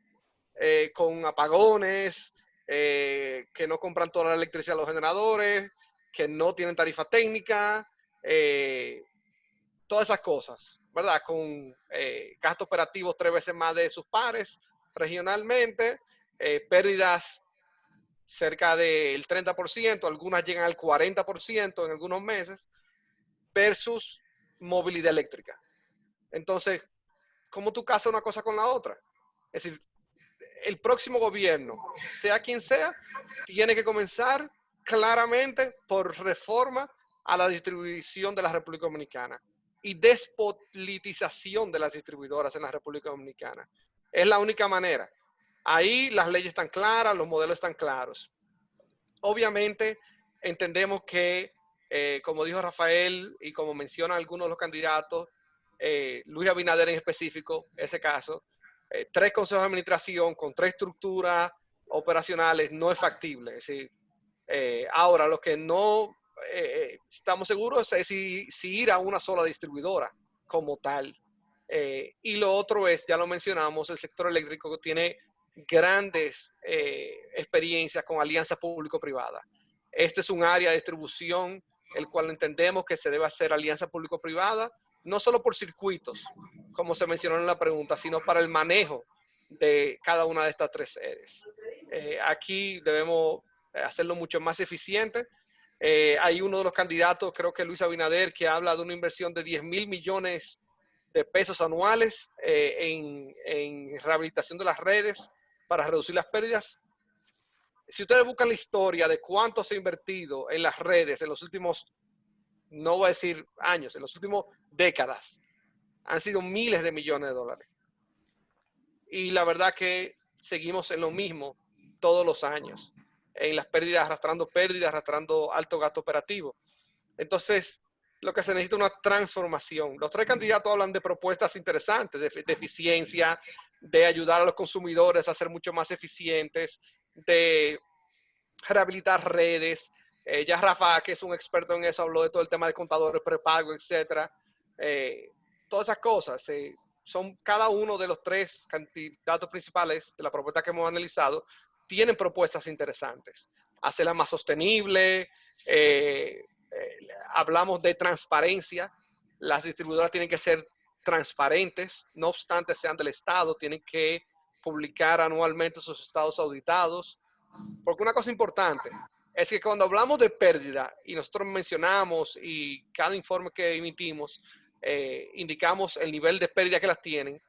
con apagones, que no compran toda la electricidad a los generadores, que no tienen tarifa técnica, todas esas cosas, ¿verdad? Con gastos operativos 3 veces más de sus pares regionalmente, pérdidas cerca del 30%, algunas llegan al 40% en algunos meses, versus movilidad eléctrica. Entonces, cómo tú casas una cosa con la otra. Es decir, el próximo gobierno, sea quien sea, tiene que comenzar claramente por reforma a la distribución de la República Dominicana y despolitización de las distribuidoras en la República Dominicana. Es la única manera. Ahí las leyes están claras, los modelos están claros. Obviamente, entendemos que, como dijo Rafael y como mencionan algunos de los candidatos, Luis Abinader en específico, ese caso, 3 consejos de administración con 3 estructuras operacionales no es factible. Es decir, ahora, lo que no estamos seguros es si ir a una sola distribuidora como tal. Y lo otro es, ya lo mencionamos, el sector eléctrico que tiene grandes experiencias con alianzas público-privadas. Este es un área de distribución el cual entendemos que se debe hacer alianza público-privada, no solo por circuitos, como se mencionó en la pregunta, sino para el manejo de cada una de estas 3 sedes. Aquí debemos hacerlo mucho más eficiente. Hay uno de los candidatos, creo que Luis Abinader, que habla de una inversión de 10,000 millones de pesos anuales en rehabilitación de las redes para reducir las pérdidas. Si ustedes buscan la historia de cuánto se ha invertido en las redes en los últimos, no voy a decir años, en los últimos décadas, han sido miles de millones de dólares. Y la verdad que seguimos en lo mismo todos los años, en las pérdidas, arrastrando alto gasto operativo. Entonces, lo que se necesita es una transformación. Los 3 candidatos hablan de propuestas interesantes, de eficiencia, de ayudar a los consumidores a ser mucho más eficientes, de rehabilitar redes. Ya Rafa, que es un experto en eso, habló de todo el tema de contadores prepago, etcétera. Todas esas cosas son cada uno de los 3 candidatos principales de la propuesta que hemos analizado, tienen propuestas interesantes. Hacerla más sostenible, hablamos de transparencia. Las distribuidoras tienen que ser transparentes, no obstante sean del Estado, tienen que publicar anualmente sus estados auditados. Porque una cosa importante es que cuando hablamos de pérdida, y nosotros mencionamos, y cada informe que emitimos, indicamos el nivel de pérdida que las tienen,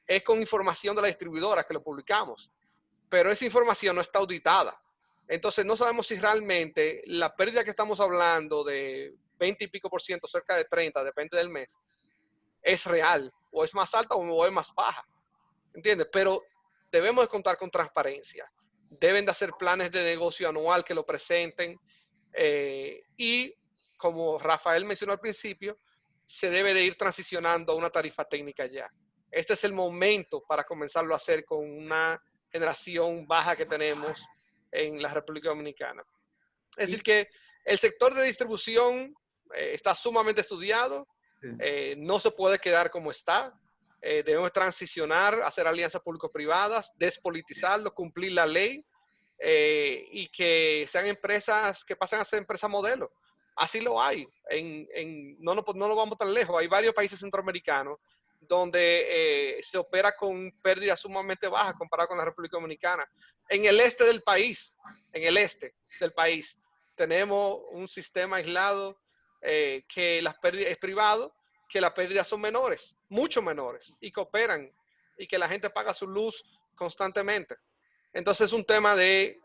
es con información de las distribuidoras que lo publicamos. Pero esa información no está auditada. Entonces no sabemos si realmente la pérdida que estamos hablando de 20 y pico %, cerca de 30, depende del mes, es real, o es más alta o es más baja. ¿Entiendes? Pero debemos de contar con transparencia. Deben de hacer planes de negocio anual que lo presenten. Y como Rafael mencionó al principio, se debe de ir transicionando a una tarifa técnica ya. Este es el momento para comenzarlo a hacer con una generación baja que tenemos en la República Dominicana. Es decir que el sector de distribución está sumamente estudiado, no se puede quedar como está, debemos transicionar, hacer alianzas público-privadas, despolitizarlo, cumplir la ley y que sean empresas que pasen a ser empresas modelo. Así lo hay, no lo vamos tan lejos, hay varios países centroamericanos donde se opera con pérdidas sumamente bajas comparado con la República Dominicana. En el este del país, tenemos un sistema aislado que las pérdidas es privado, que las pérdidas son menores, mucho menores, y que operan, y que la gente paga su luz constantemente. Entonces es un tema de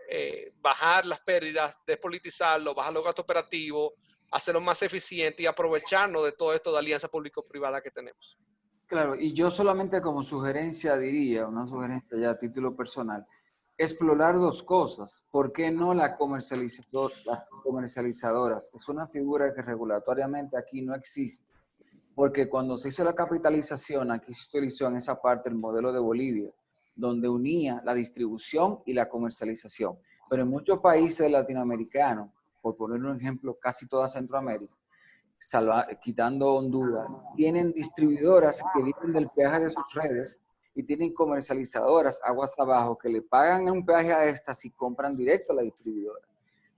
bajar las pérdidas, despolitizarlo, bajar los gastos operativos, hacerlo más eficiente y aprovecharnos de todo esto de alianza público-privada que tenemos. Claro, y yo solamente como sugerencia diría, una sugerencia ya a título personal, explorar 2 cosas. ¿Por qué no las comercializadoras? Es una figura que regulatoriamente aquí no existe. Porque cuando se hizo la capitalización, aquí se utilizó en esa parte el modelo de Bolivia, donde unía la distribución y la comercialización. Pero en muchos países latinoamericanos, por poner un ejemplo, casi toda Centroamérica, quitando Honduras, tienen distribuidoras que viven del peaje de sus redes y tienen comercializadoras aguas abajo que le pagan un peaje a estas y compran directo a la distribuidora.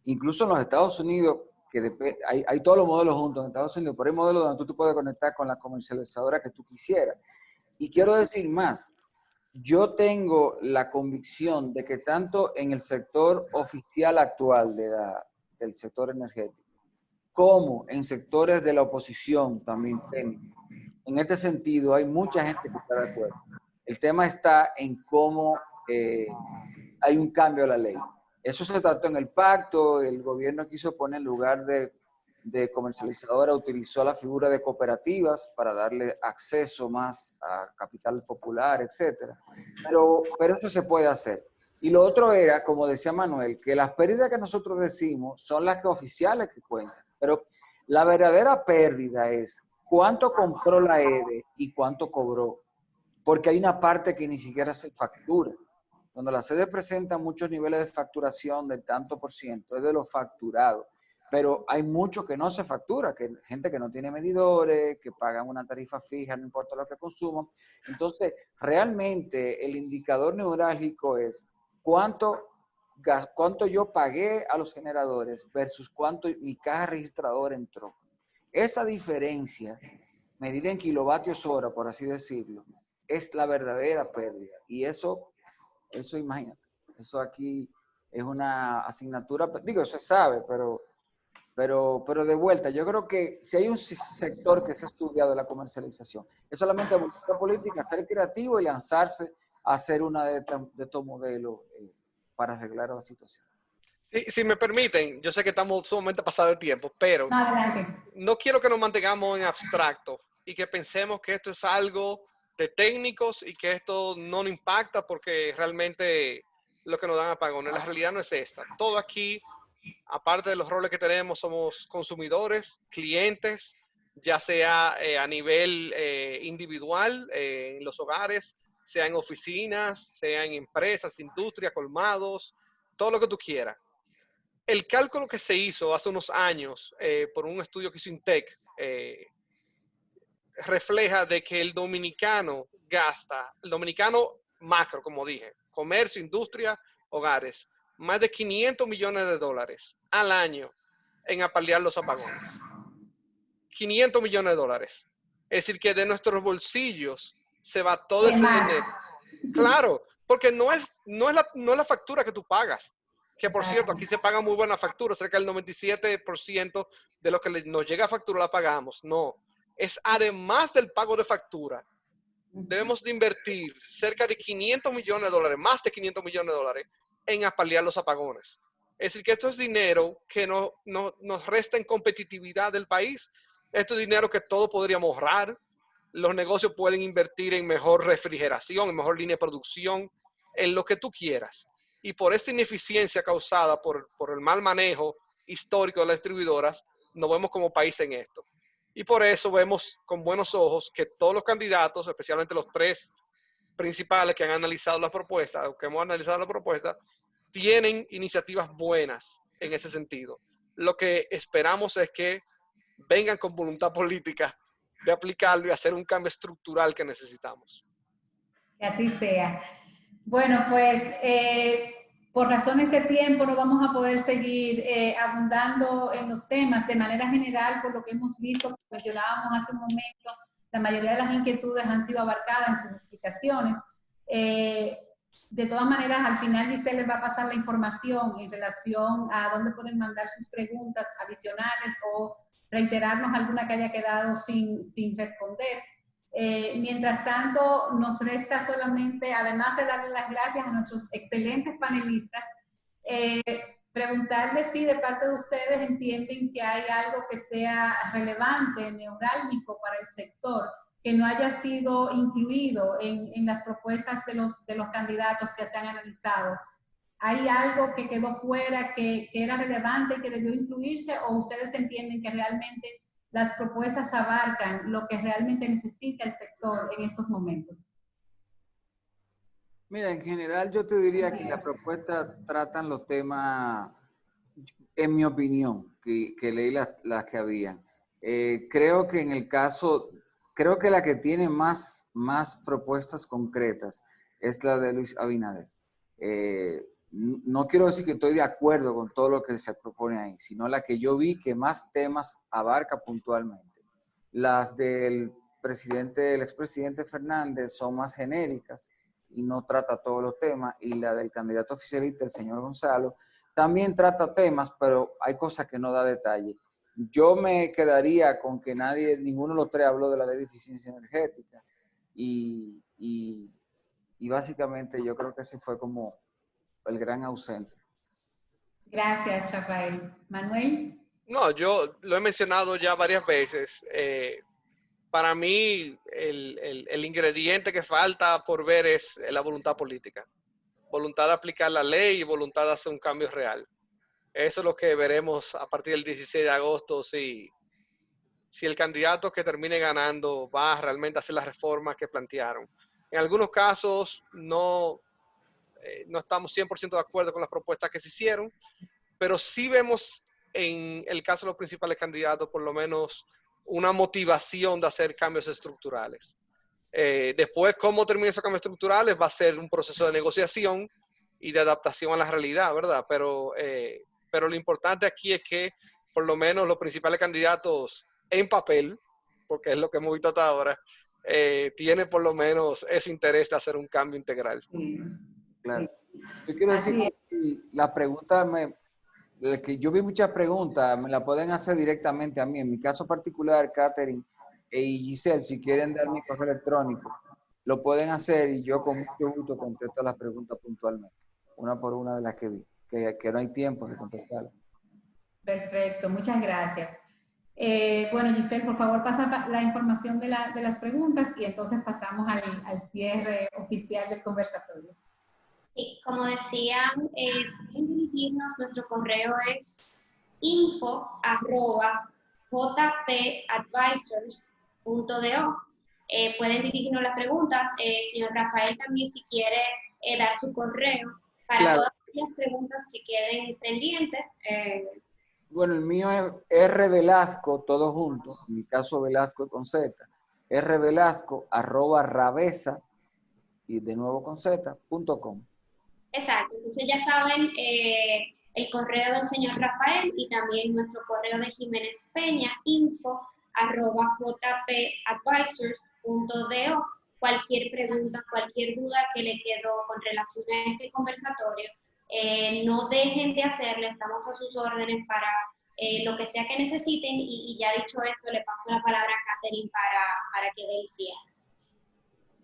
Incluso en los Estados Unidos, que hay todos los modelos juntos en Estados Unidos, pero hay modelos donde tú te puedes conectar con la comercializadora que tú quisieras. Y quiero decir más, yo tengo la convicción de que tanto en el sector oficial actual del sector energético, como en sectores de la oposición también técnica, En este sentido, hay mucha gente que está de acuerdo. El tema está en cómo hay un cambio a la ley. Eso se trató en el pacto, el gobierno quiso poner en lugar de comercializadora, utilizó la figura de cooperativas para darle acceso más a capital popular, etc. Pero eso se puede hacer. Y lo otro era, como decía Manuel, que las pérdidas que nosotros decimos son las que oficiales que cuentan. Pero la verdadera pérdida es cuánto compró la EDE y cuánto cobró. Porque hay una parte que ni siquiera se factura. Cuando la sede presenta muchos niveles de facturación del tanto por ciento, es de lo facturado. Pero hay mucho que no se factura, que gente que no tiene medidores, que pagan una tarifa fija, no importa lo que consuman. Entonces, realmente el indicador neurálgico es cuánto yo pagué a los generadores versus cuánto mi caja registradora entró. Esa diferencia, medida en kilovatios hora, por así decirlo, es la verdadera pérdida. Y eso imagínate, eso aquí es una asignatura, digo, eso se sabe, pero de vuelta, yo creo que si hay un sector que se ha estudiado la comercialización, es solamente voluntad política, ser creativo y lanzarse a hacer una de estos modelos para arreglar la situación. Si me permiten, yo sé que estamos sumamente pasados de tiempo, pero Adelante. no quiero que nos mantengamos en abstracto y que pensemos que esto es algo de técnicos y que esto no nos impacta porque realmente lo que nos dan apagones. La realidad no es esta. Todo aquí, aparte de los roles que tenemos, somos consumidores, clientes, ya sea a nivel individual, en los hogares, sea en oficinas, sea en empresas, industria, colmados, todo lo que tú quieras. El cálculo que se hizo hace unos años por un estudio que hizo Intec refleja de que el dominicano gasta, el dominicano macro, como dije, comercio, industria, hogares, más de 500 millones de dólares al año en apalear los apagones. 500 millones de dólares. Es decir, que de nuestros bolsillos se va todo ese dinero. Claro, porque no es la factura que tú pagas. Que por cierto, aquí se paga muy buena factura, cerca del 97% de lo que nos llega a factura la pagamos. No, es además del pago de factura, debemos de invertir cerca de 500 millones de dólares, más de 500 millones de dólares, en apalear los apagones. Es decir, que esto es dinero que nos resta en competitividad del país. Esto es dinero que todos podríamos ahorrar. Los negocios pueden invertir en mejor refrigeración, en mejor línea de producción, en lo que tú quieras. Y por esta ineficiencia causada por el mal manejo histórico de las distribuidoras, nos vemos como país en esto. Y por eso vemos con buenos ojos que todos los candidatos, especialmente los tres principales que han analizado las propuestas, o que hemos analizado la propuesta, tienen iniciativas buenas en ese sentido. Lo que esperamos es que vengan con voluntad política de aplicarlo y hacer un cambio estructural que necesitamos. Que así sea. Bueno, pues por razones de tiempo no vamos a poder seguir abundando en los temas. De manera general, por lo que hemos visto, como mencionábamos hace un momento, la mayoría de las inquietudes han sido abarcadas en sus explicaciones. De todas maneras, al final Giselle les va a pasar la información en relación a dónde pueden mandar sus preguntas adicionales o reiterarnos alguna que haya quedado sin responder. Mientras tanto, nos resta solamente, además de darle las gracias a nuestros excelentes panelistas, preguntarles si de parte de ustedes entienden que hay algo que sea relevante, neurálgico para el sector, que no haya sido incluido en las propuestas de los candidatos que se han analizado. ¿Hay algo que quedó fuera, que era relevante, que debió incluirse, o ustedes entienden que realmente las propuestas abarcan lo que realmente necesita el sector en estos momentos? Mira, en general yo te diría que las propuestas tratan los temas, en mi opinión, que leí las que habían. Creo que en el caso, creo que la que tiene más propuestas concretas es la de Luis Abinader. No quiero decir que estoy de acuerdo con todo lo que se propone ahí, sino la que yo vi que más temas abarca puntualmente. Las del expresidente Fernández son más genéricas y no trata todos los temas, y la del candidato oficialista, el señor Gonzalo, también trata temas, pero hay cosas que no da detalle. Yo me quedaría con que ninguno de los tres habló de la ley de eficiencia energética y básicamente yo creo que ese fue como el gran ausente. Gracias, Rafael. Manuel. No, yo lo he mencionado ya varias veces. Para mí, el ingrediente que falta por ver es la voluntad política. Voluntad de aplicar la ley y voluntad de hacer un cambio real. Eso es lo que veremos a partir del 16 de agosto, si el candidato que termine ganando va a realmente hacer las reformas que plantearon. En algunos casos no estamos 100% de acuerdo con las propuestas que se hicieron, pero sí vemos en el caso de los principales candidatos por lo menos una motivación de hacer cambios estructurales. Después, cómo termina esos cambios estructurales va a ser un proceso de negociación y de adaptación a la realidad, ¿verdad? Pero lo importante aquí es que por lo menos los principales candidatos en papel, porque es lo que hemos visto hasta ahora, tienen por lo menos ese interés de hacer un cambio integral. Claro. Yo quiero decir que la pregunta que yo vi muchas preguntas, me la pueden hacer directamente a mí. En mi caso particular, Catherine y Giselle, si quieren dar mi correo electrónico, lo pueden hacer y yo con mucho gusto contesto las preguntas puntualmente, una por una de las que vi, que no hay tiempo de contestarlas. Perfecto, muchas gracias. Bueno, Giselle, por favor, pasa la información de las preguntas y entonces pasamos al cierre oficial del conversatorio. Sí, como decían, pueden dirigirnos, nuestro correo es info@jpadvisors.do. Pueden dirigirnos las preguntas. Señor Rafael, también si quiere dar su correo para Claro. todas las preguntas que queden pendientes. Bueno, el mío es rvelasco, todo junto, en mi caso Velasco con Z, rvelasco@ravesa, y de nuevo con Z.com. Exacto, entonces ya saben el correo del señor Rafael y también nuestro correo de Jiménez Peña, info@jpadvisors.do. Cualquier pregunta, cualquier duda que le quedó con relación a este conversatorio, no dejen de hacerle, estamos a sus órdenes para lo que sea que necesiten y ya dicho esto, le paso la palabra a Catherine para que dé el cierre.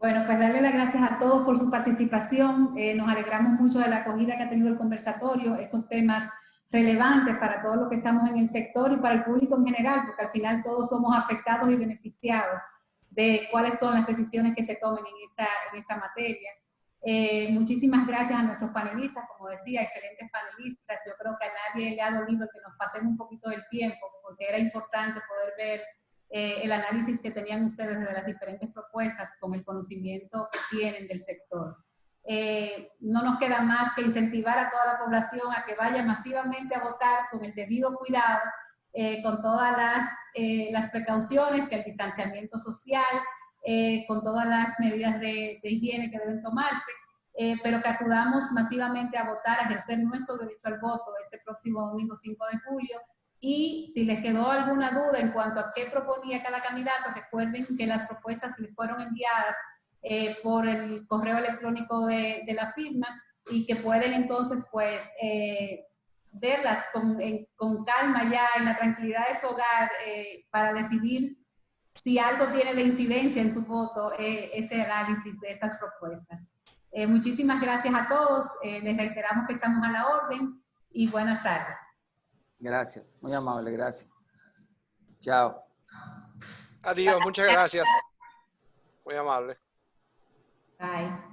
Bueno, pues darle las gracias a todos por su participación. Nos alegramos mucho de la acogida que ha tenido el conversatorio, estos temas relevantes para todos los que estamos en el sector y para el público en general, porque al final todos somos afectados y beneficiados de cuáles son las decisiones que se tomen en esta materia. Muchísimas gracias a nuestros panelistas, como decía, excelentes panelistas. Yo creo que a nadie le ha dolido que nos pasemos un poquito del tiempo, porque era importante poder ver el análisis que tenían ustedes de las diferentes propuestas con el conocimiento que tienen del sector. No nos queda más que incentivar a toda la población a que vaya masivamente a votar con el debido cuidado, con todas las precauciones, el distanciamiento social, con todas las medidas de higiene que deben tomarse, pero que acudamos masivamente a votar, a ejercer nuestro derecho al voto este próximo domingo 5 de julio. Y si les quedó alguna duda en cuanto a qué proponía cada candidato, recuerden que las propuestas les fueron enviadas por el correo electrónico de la firma y que pueden entonces pues verlas con calma ya en la tranquilidad de su hogar para decidir si algo tiene de incidencia en su voto este análisis de estas propuestas. Muchísimas gracias a todos, les reiteramos que estamos a la orden y buenas tardes. Gracias, muy amable, gracias. Chao. Adiós, muchas gracias. Muy amable. Bye.